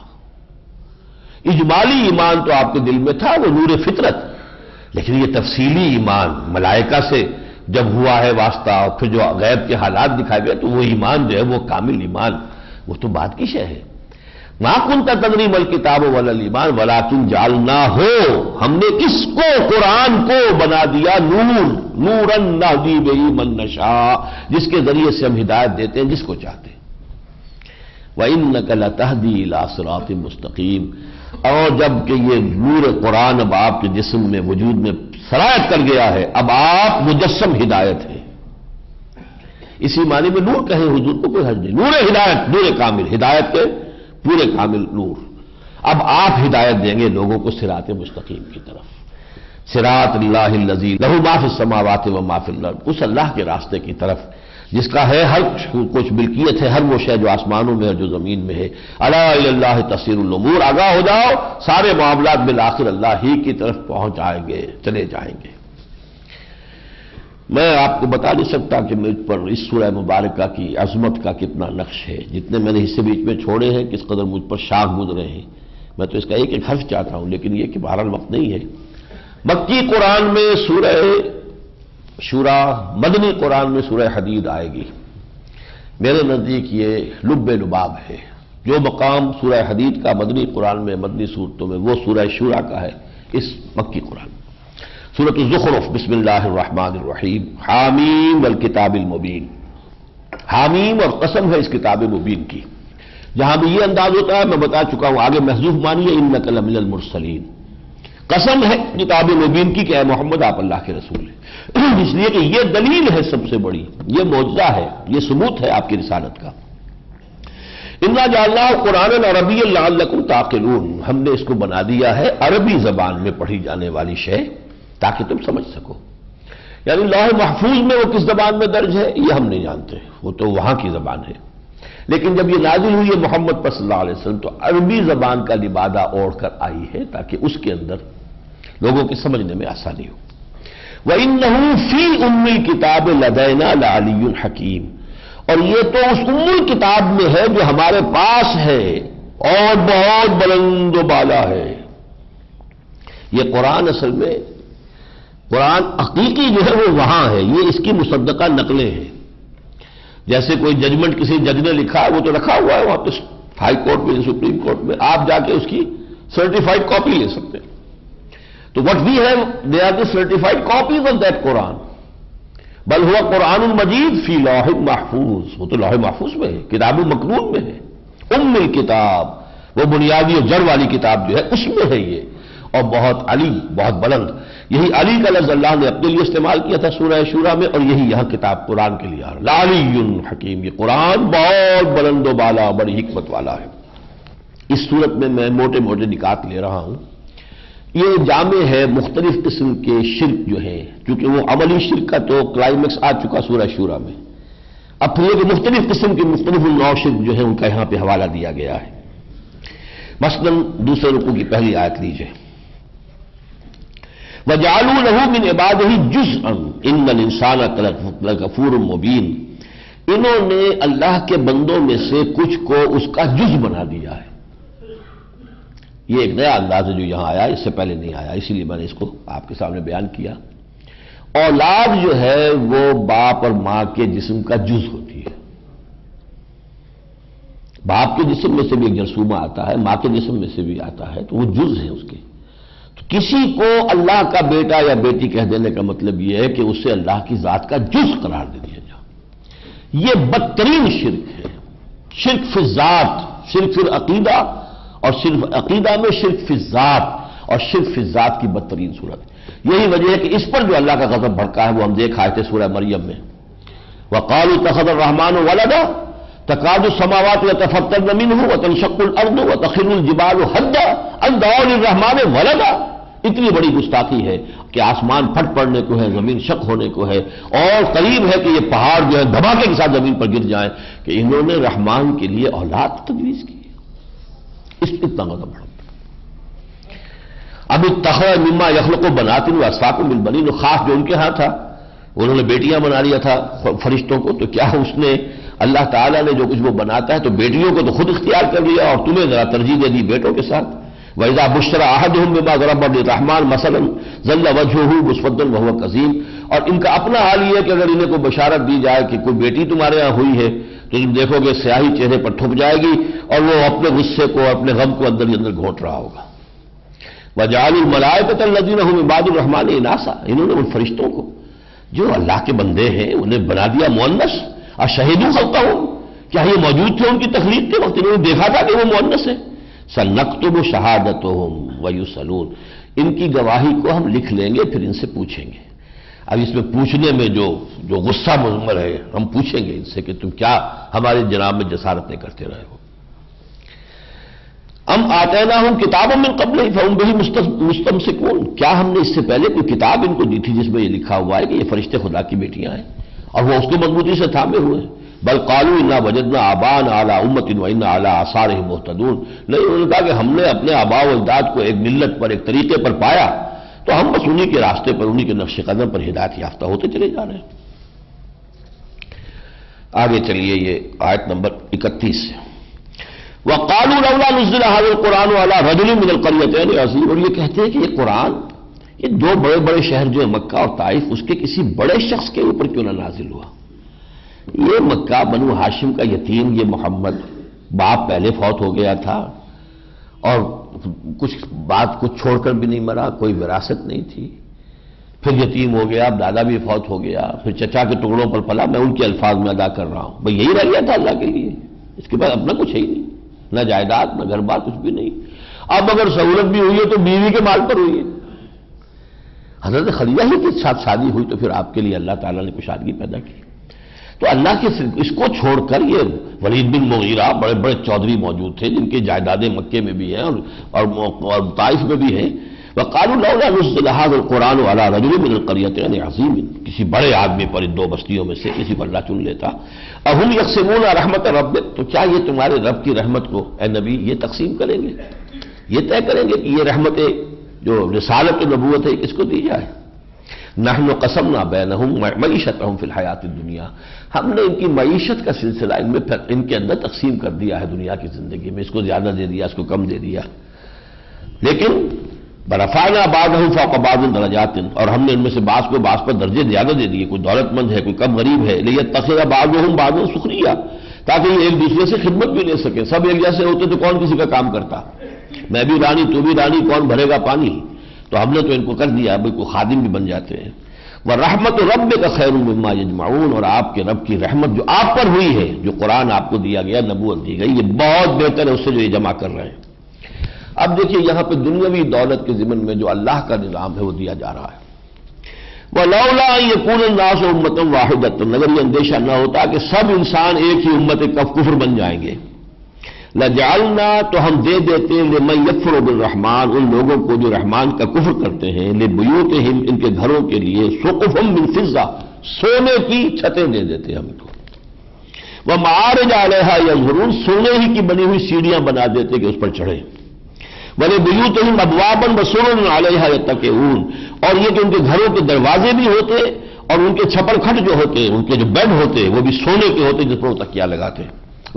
اجمالی ایمان تو آپ کے دل میں تھا، وہ نور فطرت، لیکن یہ تفصیلی ایمان ملائکہ سے جب ہوا ہے واسطہ، اور پھر جو غیب کے حالات دکھائے گئے، تو وہ ایمان جو ہے وہ کامل ایمان، وہ تو بات کی شے ہے۔ ما کنت تدری ما الکتاب ولا الایمان ولکن جعلناہ، ہم نے اس کو قرآن کو بنا دیا نور، نورا نہدی بہ من نشاء، جس کے ذریعے سے ہم ہدایت دیتے ہیں جس کو چاہتے ہیں۔ وَإِنَّكَ لَتَهْدِي إِلَىٰ صِرَاطٍ مُسْتَقِيمٍ، اور جب کہ یہ نور قرآن اب آپ کے جسم میں وجود میں سرایت کر گیا ہے، اب آپ مجسم ہدایت ہیں۔ اسی معنی میں نور کہیں حضور کو کوئی حرج نہیں، نور ہدایت، نور کامل، ہدایت کے پورے کامل نور۔ اب آپ ہدایت دیں گے لوگوں کو صراط مستقیم کی طرف، صراط اللہ الذی لہ ما فی السماوات و ما فی الارض، اس اللہ کے راستے کی طرف جس کا ہے ہر کچھ ملکیت ہے، ہر وہ شے جو آسمانوں میں اور جو زمین میں ہے۔ الا الی اللہ تصیر الامور، آگاہ ہو جاؤ، سارے معاملات بالآخر اللہ ہی کی طرف پہنچ جائیں گے، چلے جائیں گے۔ میں آپ کو بتا نہیں سکتا کہ مجھ پر اس سورہ مبارکہ کی عظمت کا کتنا نقش ہے، جتنے میں نے حصے بیچ میں چھوڑے ہیں، کس قدر مجھ پر شاخ گزرے ہیں۔ میں تو اس کا ایک ایک حرف چاہتا ہوں، لیکن یہ کہ بہرحال وقت نہیں ہے۔ مکی قرآن میں سورہ شورا، مدنی قرآن میں سورہ حدید آئے گی۔ میرے نزدیک یہ لب لباب ہے۔ جو مقام سورہ حدید کا مدنی قرآن میں، مدنی صورتوں میں، وہ سورہ شورا کا ہے اس مکی قرآن۔ سورۃ الزخرف، بسم اللہ الرحمن الرحیم، حامیم والکتاب المبین۔ حامیم اور قسم ہے اس کتاب مبین کی۔ جہاں بھی یہ انداز ہوتا ہے میں بتا چکا ہوں، آگے محذوف مانیے انک لمن المرسلین۔ قسم ہے کتاب مبین کی کہ اے محمد آپ اللہ کے رسول ہیں، اس لیے کہ یہ دلیل ہے سب سے بڑی، یہ معجزہ ہے، یہ ثبوت ہے آپ کی رسالت کا۔ انا جعلناہ قرآنا عربیا لعلکم تعقلون، ہم نے اس کو بنا دیا ہے عربی زبان میں پڑھی جانے والی شے تاکہ تم سمجھ سکو۔ یعنی لوح محفوظ میں وہ کس زبان میں درج ہے یہ ہم نہیں جانتے، وہ تو وہاں کی زبان ہے، لیکن جب یہ نازل ہوئی ہے محمد صلی اللہ علیہ وسلم تو عربی زبان کا لبادہ اوڑھ کر آئی ہے تاکہ اس کے اندر لوگوں کے سمجھنے میں آسانی ہو۔ وَإِنَّهُ فِي أُمِّ الْكِتَابِ لَدَيْنَا لَعَلِيٌّ حَكِيمٌ، اور یہ تو اس ام الکتاب میں ہے جو ہمارے پاس ہے اور بہت بلند و بالا ہے۔ یہ قرآن اصل میں، قرآن حقیقی جو ہے وہ وہاں ہے، یہ اس کی مصدقہ نقلیں ہیں۔ جیسے کوئی ججمنٹ کسی جج نے لکھا ہے وہ تو رکھا ہوا ہے وہاں پہ ہائی کورٹ میں، سپریم کورٹ میں، آپ جا کے اس کی سرٹیفائڈ کاپی لے سکتے ہیں۔ تو what we have, they are the certified copies of that Quran. بل ہوا قرآن المجید فی لوح محفوظ، وہ تو لوح محفوظ میں ہے، کتاب مکنون میں ہے۔ ام الکتاب، وہ بنیادی اور جڑ والی کتاب جو ہے اس میں ہے یہ، اور بہت علی، بہت بلند۔ یہی علی کا لفظ اللہ نے اپنے لیے استعمال کیا تھا سورہ شورا میں، اور یہی یہاں کتاب قرآن کے لیے آ رہا، لعلی حکیم، یہ قرآن بہت بلند و بالا، بڑی حکمت والا ہے۔ اس صورت میں میں موٹے موٹے نکات لے رہا ہوں۔ یہ جامع ہے مختلف قسم کے شرک جو ہیں، کیونکہ وہ عملی شرک کا تو کلائمیکس آ چکا سورہ شورا میں، اب پھر یہ کہ مختلف قسم کے مختلف النوع شرک جو ہیں ان کا یہاں پہ حوالہ دیا گیا ہے۔ مثلا دوسرے رکوع کی پہلی آیت لیجئے، وَجَعَلُوا لَهُ مِنْ عِبَادِهِ جُزْءًا إِنَّ الْإِنسَانَ لَكَفُورٌ مُبِينٌ، انہوں نے اللہ کے بندوں میں سے کچھ کو اس کا جز بنا دیا ہے۔ یہ ایک نیا انداز ہے جو یہاں آیا، اس سے پہلے نہیں آیا، اسی لیے میں نے اس کو آپ کے سامنے بیان کیا۔ اولاد جو ہے وہ باپ اور ماں کے جسم کا جز ہوتی ہے۔ باپ کے جسم میں سے بھی ایک جرثومہ آتا ہے، ماں کے جسم میں سے بھی آتا ہے، تو وہ جز ہیں اس کے۔ تو کسی کو اللہ کا بیٹا یا بیٹی کہہ دینے کا مطلب یہ ہے کہ اسے اللہ کی ذات کا جز قرار دے دیا جائے۔ یہ بدترین شرک ہے، شرک فی الذات، شرک فی العقیدہ، اور صرف عقیدہ میں شرک فی الذات، اور شرک فی الذات کی بدترین صورت۔ یہی وجہ ہے کہ اس پر جو اللہ کا غضب بھڑکا ہے وہ ہم دیکھ آئے تھے سورہ مریم میں، وَقَالُوا اتَّخَذَ الرَّحْمَنُ وَلَدًا تَكَادُ السَّمَاوَاتُ يَتَفَطَّرْنَ مِنْهُ وَتَنشَقُّ الْأَرْضُ وَتَخِرُّ الْجِبَالُ هَدًّا أَن دَعَوْا لِلرَّحْمَنِ وَلَدًا۔ اتنی بڑی گستاخی ہے کہ آسمان پھٹ پڑنے کو ہے، زمین شق ہونے کو ہے، اور قریب ہے کہ یہ پہاڑ جو ہے دھماکے کے ساتھ زمین پر گر جائیں کہ انہوں نے رحمان کے لیے اولاد تجویز کی۔ اس پہ اتنا غضب بڑھتا۔ اب اتخذ مما یخلق بنات واسفاکم بالبنین، خاص جو ان کے ہاں تھا انہوں نے بیٹیاں بنا لیا تھا فرشتوں کو، تو کیا اس نے اللہ تعالیٰ نے جو کچھ وہ بناتا ہے تو بیٹیوں کو تو خود اختیار کر لیا اور تمہیں ذرا ترجیح دے دی بیٹوں کے ساتھ۔ وَإِذَا بُشِّرَ أَحَدُهُم بِمَا ضَرَبَ لِلرَّحْمَنِ مَثَلًا ظَلَّ وَجْهُهُ مُسْوَدًّا وَهُوَ كَظِيمٌ، اور ان کا اپنا حال یہ ہے کہ اگر انہیں کوئی بشارت دی جائے کہ کوئی بیٹی تمہارے ہاں ہوئی ہے تو تم دیکھو گے سیاہی چہرے پر ٹھک جائے گی اور وہ اپنے غصے کو، اپنے غم کو اندر ہی اندر گھونٹ رہا ہوگا۔ وَجَعَلُوا الْمَلَائِكَةَ الَّذِينَ هُمْ عِبَادُ الرَّحْمَنِ إِنَاثًا، انہوں نے ان فرشتوں کو جو اللہ کے بندے ہیں انہیں بنا دیا مؤنث۔ أَشَهِدُوا خَلْقَهُمْ، کیا یہ موجود تھے ان کی تخلیق کے وقت؟ انہوں نے دیکھا تھا کہ وہ مؤنث ہے؟ سنکتب شہادتہم ویسألون، ان کی گواہی کو ہم لکھ لیں گے پھر ان سے پوچھیں گے۔ اب اس میں پوچھنے میں جو غصہ مضمر ہے، ہم پوچھیں گے ان سے کہ تم کیا ہمارے جناب میں جسارت نہیں کرتے رہے ہو۔ ام آتیناہم کتابا من قبلہ فہم بہ مستمسکون، کیا ہم نے اس سے پہلے کوئی کتاب ان کو دی تھی جس میں یہ لکھا ہوا ہے کہ یہ فرشتے خدا کی بیٹیاں ہیں، اور وہ اس کو مضبوطی سے تھامے ہوئے ہیں؟ بل قالوا انا وجدنا آباءنا علی امۃ وانا علی آثارہم مہتدون، نہیں، انہوں نے کہا کہ ہم نے اپنے آباء و اجداد کو ایک ملت پر، ایک طریقے پر پایا، تو ہم بس انہی کے راستے پر، انہی کے نقش قدم پر ہدایت یافتہ ہوتے چلے جا رہے ہیں۔ آگے چلیے یہ آیت نمبر 31 سے، وَقَالُوا لَوْلَا نُزِّلَ هَذَا الْقُرْآنُ عَلَىٰ رَجُلٍ مِّنَ الْقَرْيَتَيْنِ عَظِيمٍ، اور یہ کہتے ہیں کہ یہ قرآن، یہ دو بڑے بڑے شہر جو ہیں مکہ اور طائف، اس کے کسی بڑے شخص کے اوپر کیوں نہ نازل ہوا؟ یہ مکہ بنو ہاشم کا یتیم یہ محمد، باپ پہلے فوت ہو گیا تھا اور کچھ بات کو چھوڑ کر بھی نہیں مرا، کوئی وراثت نہیں تھی، پھر یتیم ہو گیا، اب دادا بھی فوت ہو گیا، پھر چچا کے ٹکڑوں پر پلا، میں ان کے الفاظ میں ادا کر رہا ہوں، بھئی یہی رہ گیا تھا اللہ کے لیے، اس کے بعد اپنا کچھ ہے ہی نہیں، نہ جائیداد نہ گھر بار کچھ بھی نہیں۔ اب اگر سہولت بھی ہوئی ہے تو بیوی کے مال پر ہوئی ہے۔ حضرت خدیجہ ہی کے ساتھ شادی ہوئی تو پھر آپ کے لیے اللہ تعالیٰ نے کشادگی پیدا کی۔ تو اللہ کے اس کو چھوڑ کر یہ ولید بن مغیرہ، بڑے بڑے چودھری موجود تھے جن کی جائیدادیں مکے میں بھی ہیں اور طائف میں بھی ہیں۔ وقالوا لولا نزل هذا القرآن على رجل من القريتين عظيم، کسی بڑے آدمی پر ان دو بستیوں میں سے کسی پر اللہ چن لیتا۔ اهم يقسمون رحمت ربک، تو کیا یہ تمہارے رب کی رحمت کو اے نبی یہ تقسیم کریں گے، یہ طے کریں گے کہ یہ رحمت جو رسالت و نبوت ہے کس کو دی جائے؟ نحن قسمنا بینہم معیشتہم فی الحیات الدنیا، ہم نے ان کی معیشت کا سلسلہ ان کے اندر تقسیم کر دیا ہے دنیا کی زندگی میں، اس کو زیادہ دے دیا، اس کو کم دے دیا، لیکن برفعنا بعضهم فوق بعض درجات، اور ہم نے ان میں سے بعض کو بعض پر درجے زیادہ دے دیے، کوئی دولت مند ہے کوئی کم غریب ہے، لیتخذ بعضهم بعضا سخریا، تاکہ یہ ایک دوسرے سے خدمت بھی لے سکیں، سب ایک جیسے ہوتے تو کون کسی کا کام کرتا، میں بھی رانی تو بھی رانی، کون بھرے گا پانی؟ تو ہم نے تو ان کو کر دیا، اب کوئی خادم بھی بن جاتے ہیں۔ وَرَحْمَةُ رَبِّكَ خَيْرٌ مِّمَّا يَجْمَعُونَ، اور آپ کے رب کی رحمت جو آپ پر ہوئی ہے، جو قرآن آپ کو دیا گیا، نبوت دی گئی، یہ بہت بہتر ہے اس سے جو یہ جمع کر رہے ہیں۔ اب دیکھیے یہاں پہ دنیاوی دولت کے ضمن میں جو اللہ کا نظام ہے وہ دیا جا رہا ہے۔ وَلَوْلَا أَن يَكُونَ النَّاسُ أُمَّةً وَاحِدَةً، اگر یہ اندیشہ نہ ہوتا کہ سب انسان ایک ہی امت کفر بن جائیں گے، لَجَعَلْنَا، تو ہم دے دیتے لِمَن يَكْفُرُ بِالرَّحْمَٰنِ، ان لوگوں کو جو رحمان کا کفر کرتے ہیں، لِبُيُوتِهِمْ، ان کے گھروں کے لیے، سُقُفًا مِّن فِضَّةٍ، سونے کی چھتیں دے دیتے ہم کو، وَمَعَارِجَ عَلَيْهَا يَظْهَرُونَ، سونے ہی کی بنی ہوئی سیڑھیاں بنا دیتے کہ اس پر چڑھے، وَلِبُيُوتِهِمْ أَبْوَابًا وَسُرُرًا عَلَيْهَا يَتَّكِئُونَ، اور یہ کہ ان کے گھروں کے دروازے بھی ہوتے اور ان کے چھپر کھٹ جو ہوتے، ان کے جو بیڈ ہوتے وہ بھی سونے کے ہوتے جس پر وہ تکیہ لگاتے،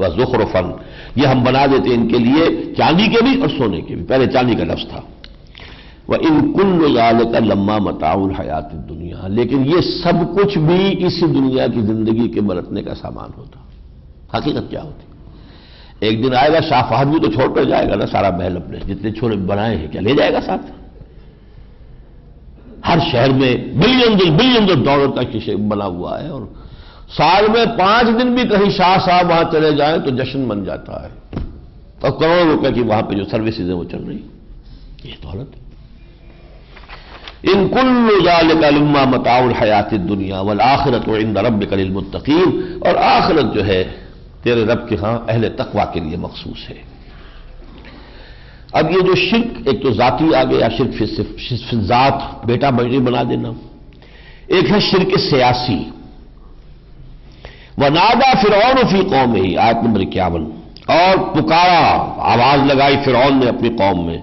وَزُخْرُفًا، یہ ہم بنا دیتے ان کے لیے چاندی کے بھی اور سونے کے بھی، پہلے چاندی کا لفظ تھا۔ وَإِن كُلُّ ذَلِكَ لَمَّا مَتَاعُ الْحَيَاةِ الدُّنْيَا، لیکن یہ سب کچھ بھی اسی دنیا کی زندگی کے برتنے کا سامان ہوتا۔ حقیقت کیا ہوتی؟ ایک دن آئے گا شاہ فہد بھی تو چھوڑ کر جائے گا نا سارا محل اپنے جتنے چھوڑے بنائے ہیں، کیا لے جائے گا ساتھ؟ ہر شہر میں بلین ڈالر کا بنا ہوا ہے، اور سال میں 5 دن بھی کہیں شاہ صاحب وہاں چلے جائیں تو جشن بن جاتا ہے، اور کروڑوں روپے کی وہاں پہ جو سروسز ہیں وہ چل رہی، یہ دولت۔ ان کل ذالک لما متاع الحیات الدنیا والآخرۃ عند ربک للمتقین، اور آخرت جو ہے تیرے رب کے ہاں اہل تقوی کے لیے مخصوص ہے۔ اب یہ جو شرک ایک تو ذاتی آ گیا، شرک فی ذات، بیٹا بیٹی بنا دینا، ایک ہے شرک سیاسی۔ وَنَادَى فِرْعَوْنُ فِي قَوْمِهِ، آیت نمبر 51، اور پکارا، آواز لگائی فرعون نے اپنی قوم میں،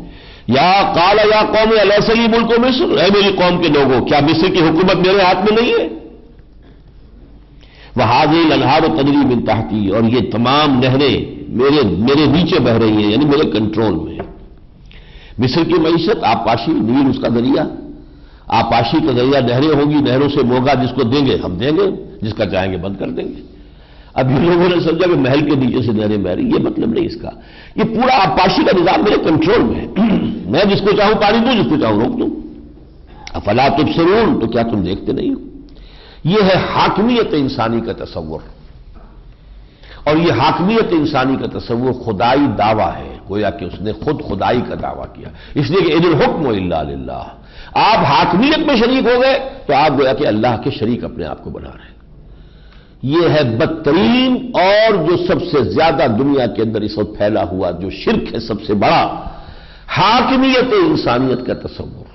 یا قال یا قوم الیس لی ملک مصر، اے میری قوم کے لوگوں کیا مصر کی حکومت میرے ہاتھ میں نہیں ہے؟ وَهَٰذِهِ الْأَنْهَارُ تَجْرِي مِن تَحْتِي، اور یہ تمام نہریں میرے نیچے بہ رہی ہیں، یعنی میرے کنٹرول میں۔ مصر کی معیشت آبپاشی، نیل اس کا ذریعہ، آبپاشی کا ذریعہ نہریں ہوں گی، نہروں سے موگا جس کو دیں گے ہم دیں گے، جس کا چاہیں گے بند کر دیں گے۔ اب یہ لوگوں نے سمجھا کہ محل کے نیچے سے نہریں بہ رہی، یہ مطلب نہیں اس کا، یہ پورا آبپاشی کا نظام میرے کنٹرول میں ہے، میں جس کو چاہوں پانی دوں، جس کو چاہوں روک دوں۔ افلا تبصرون، تو کیا تم دیکھتے نہیں ہو؟ یہ ہے حاکمیت انسانی کا تصور، اور یہ حاکمیت انسانی کا تصور خدائی دعویٰ ہے، گویا کہ اس نے خود خدائی کا دعویٰ کیا، اس لیے کہ ان الحکم الا للہ، آپ حاکمیت میں شریک ہو گئے تو آپ گویا کہ اللہ کے شریک اپنے آپ کو بنا رہے ہیں۔ یہ ہے بدترین اور جو سب سے زیادہ دنیا کے اندر اس وقت پھیلا ہوا جو شرک ہے، سب سے بڑا، حاکمیت انسانیت کا تصور،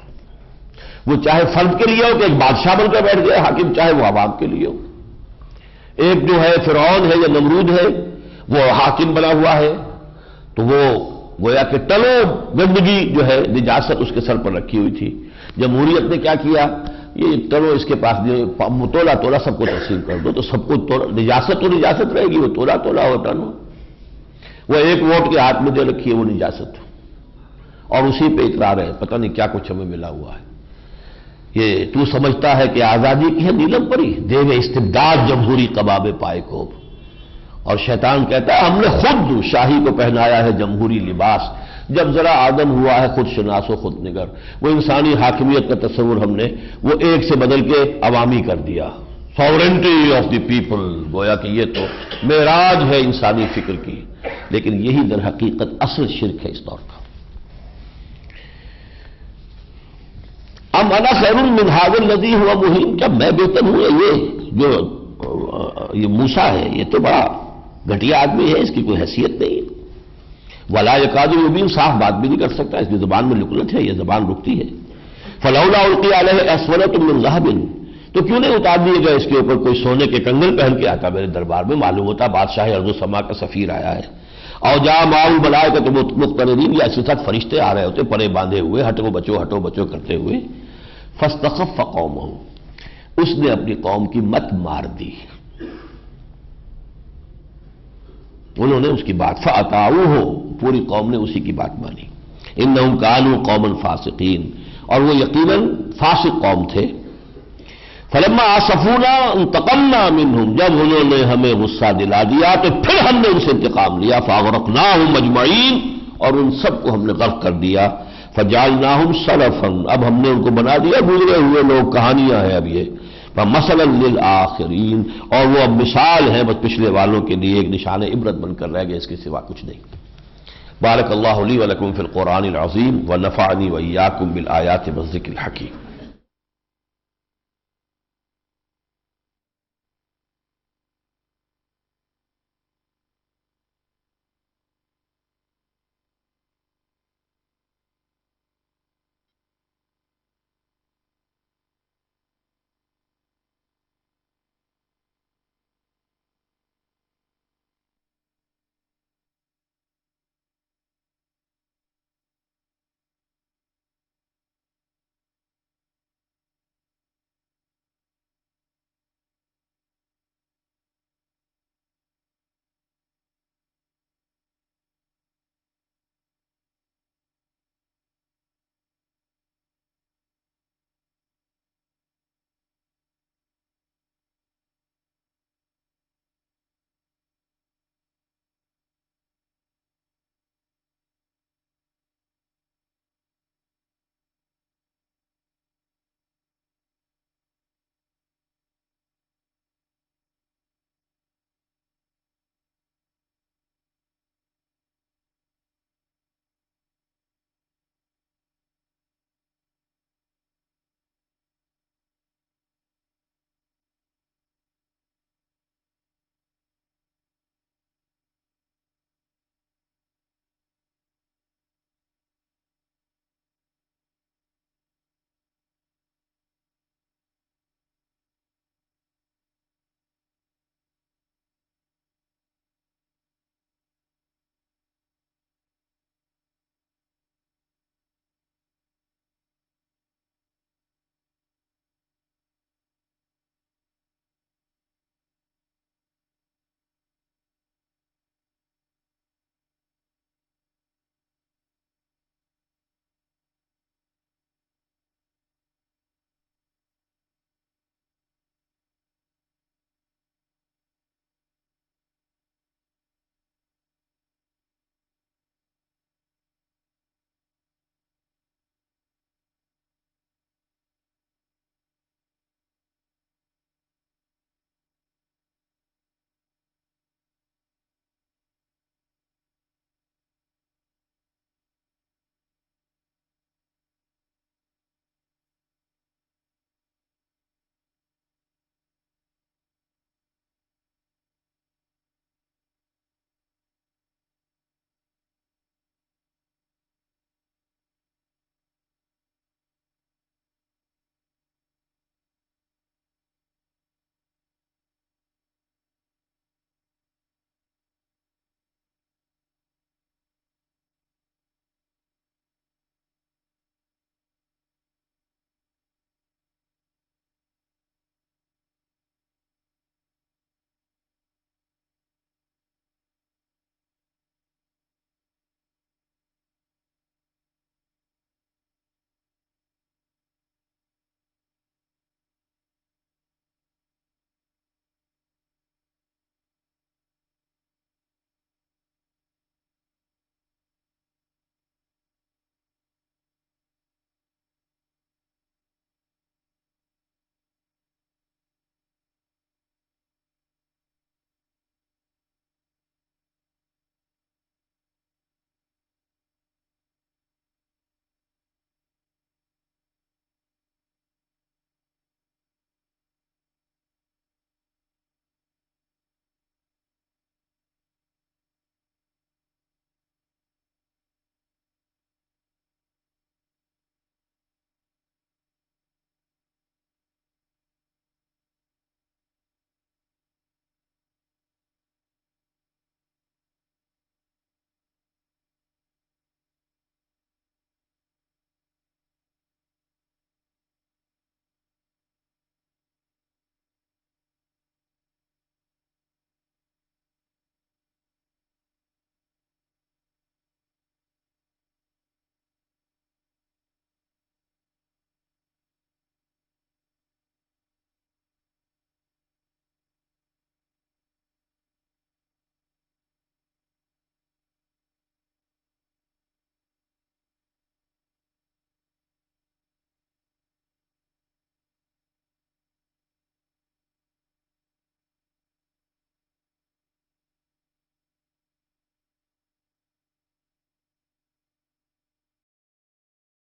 وہ چاہے فرد کے لیے ہو کہ ایک بادشاہ بن کر بیٹھ گیا حاکم، چاہے وہ عوام کے لیے ہو۔ ایک جو ہے فرعون ہے یا نمرود ہے، وہ حاکم بنا ہوا ہے تو وہ گویا کہ ٹلو گندگی جو ہے نجاست اس کے سر پر رکھی ہوئی تھی۔ جمہوریت نے کیا کیا، یہ ٹلو اس کے پاس تولا سب کو تقسیم کر دو تو سب کو نجاست تو نجاست رہے گی، وہ تولا ہو ٹنو، وہ ایک ووٹ کے ہاتھ میں دے رکھی ہے وہ نجاست، اور اسی پہ اترا رہے، پتہ نہیں کیا کچھ ہمیں ملا ہوا ہے۔ یہ تو سمجھتا ہے کہ آزادی کی ہے نیلم پری، دیو استبداد جمہوری کباب پائے کو، اور شیطان کہتا ہے ہم نے خود شاہی کو پہنایا ہے جمہوری لباس، جب ذرا آدم ہوا ہے خود شناس و خود نگر، وہ انسانی حاکمیت کا تصور ہم نے وہ ایک سے بدل کے عوامی کر دیا، ساورنٹی آف دی پیپل، گویا کہ یہ تو معراج ہے انسانی فکر کی، لیکن یہی در حقیقت اصل شرک ہے اس دور کا۔ ام انا خیر من ھذا الذی ھو مہین، کیا میں بہتر ہوں یہ جو یہ موسیٰ ہے، یہ تو بڑا گھٹیا آدمی ہے، اس کی کوئی حیثیت نہیں، ولا یکاد یبین، صاف بات بھی نہیں کر سکتا، اس کی زبان میں لکنت ہے، یہ زبان رکتی ہے۔ فلولا القی علیہ اسورۃ من ذہب، تو کیوں نہیں اتار دیے گئے اس کے اوپر کوئی سونے کے کنگن پہن کے آتا میرے دربار میں، معلوم ہوتا بادشاہ ارض و سما کا سفیر آیا ہے۔ اور جا معه الملائکۃ مقترنین، یا اس کے ساتھ فرشتے آ رہے ہوتے پرے باندھے ہوئے، ہٹو بچو کرتے ہوئے۔ فاستخف قومہ، اس نے اپنی قوم کی مت مار دی، انہوں نے اس کی بات، فأطاعوہ، پوری قوم نے اسی کی بات مانی۔ انہم کانوا قوما فاسقین، اور وہ یقیناً فاسق قوم تھے۔ فلما آصفونا انتقمنا منہم، جب انہوں نے ہمیں غصہ دلا دیا تو پھر ہم نے ان سے انتقام لیا۔ فاغرقناہم اجمعین، اور ان سب کو ہم نے غرق کر دیا۔ فجعلناہم سلفا، اب ہم نے ان کو بنا دیا گزرے ہوئے لوگ، کہانیاں ہیں اب یہ۔ فمثلا للآخرین، اور وہ اب مثال ہے بس پچھلے والوں کے لیے، ایک نشان عبرت بن کر رہ گئے، اس کے سوا کچھ نہیں۔ بارک اللہ لی ولکم فی القرآن العظیم ونفعنی وإیاکم بالآیات والذکر الحکیم۔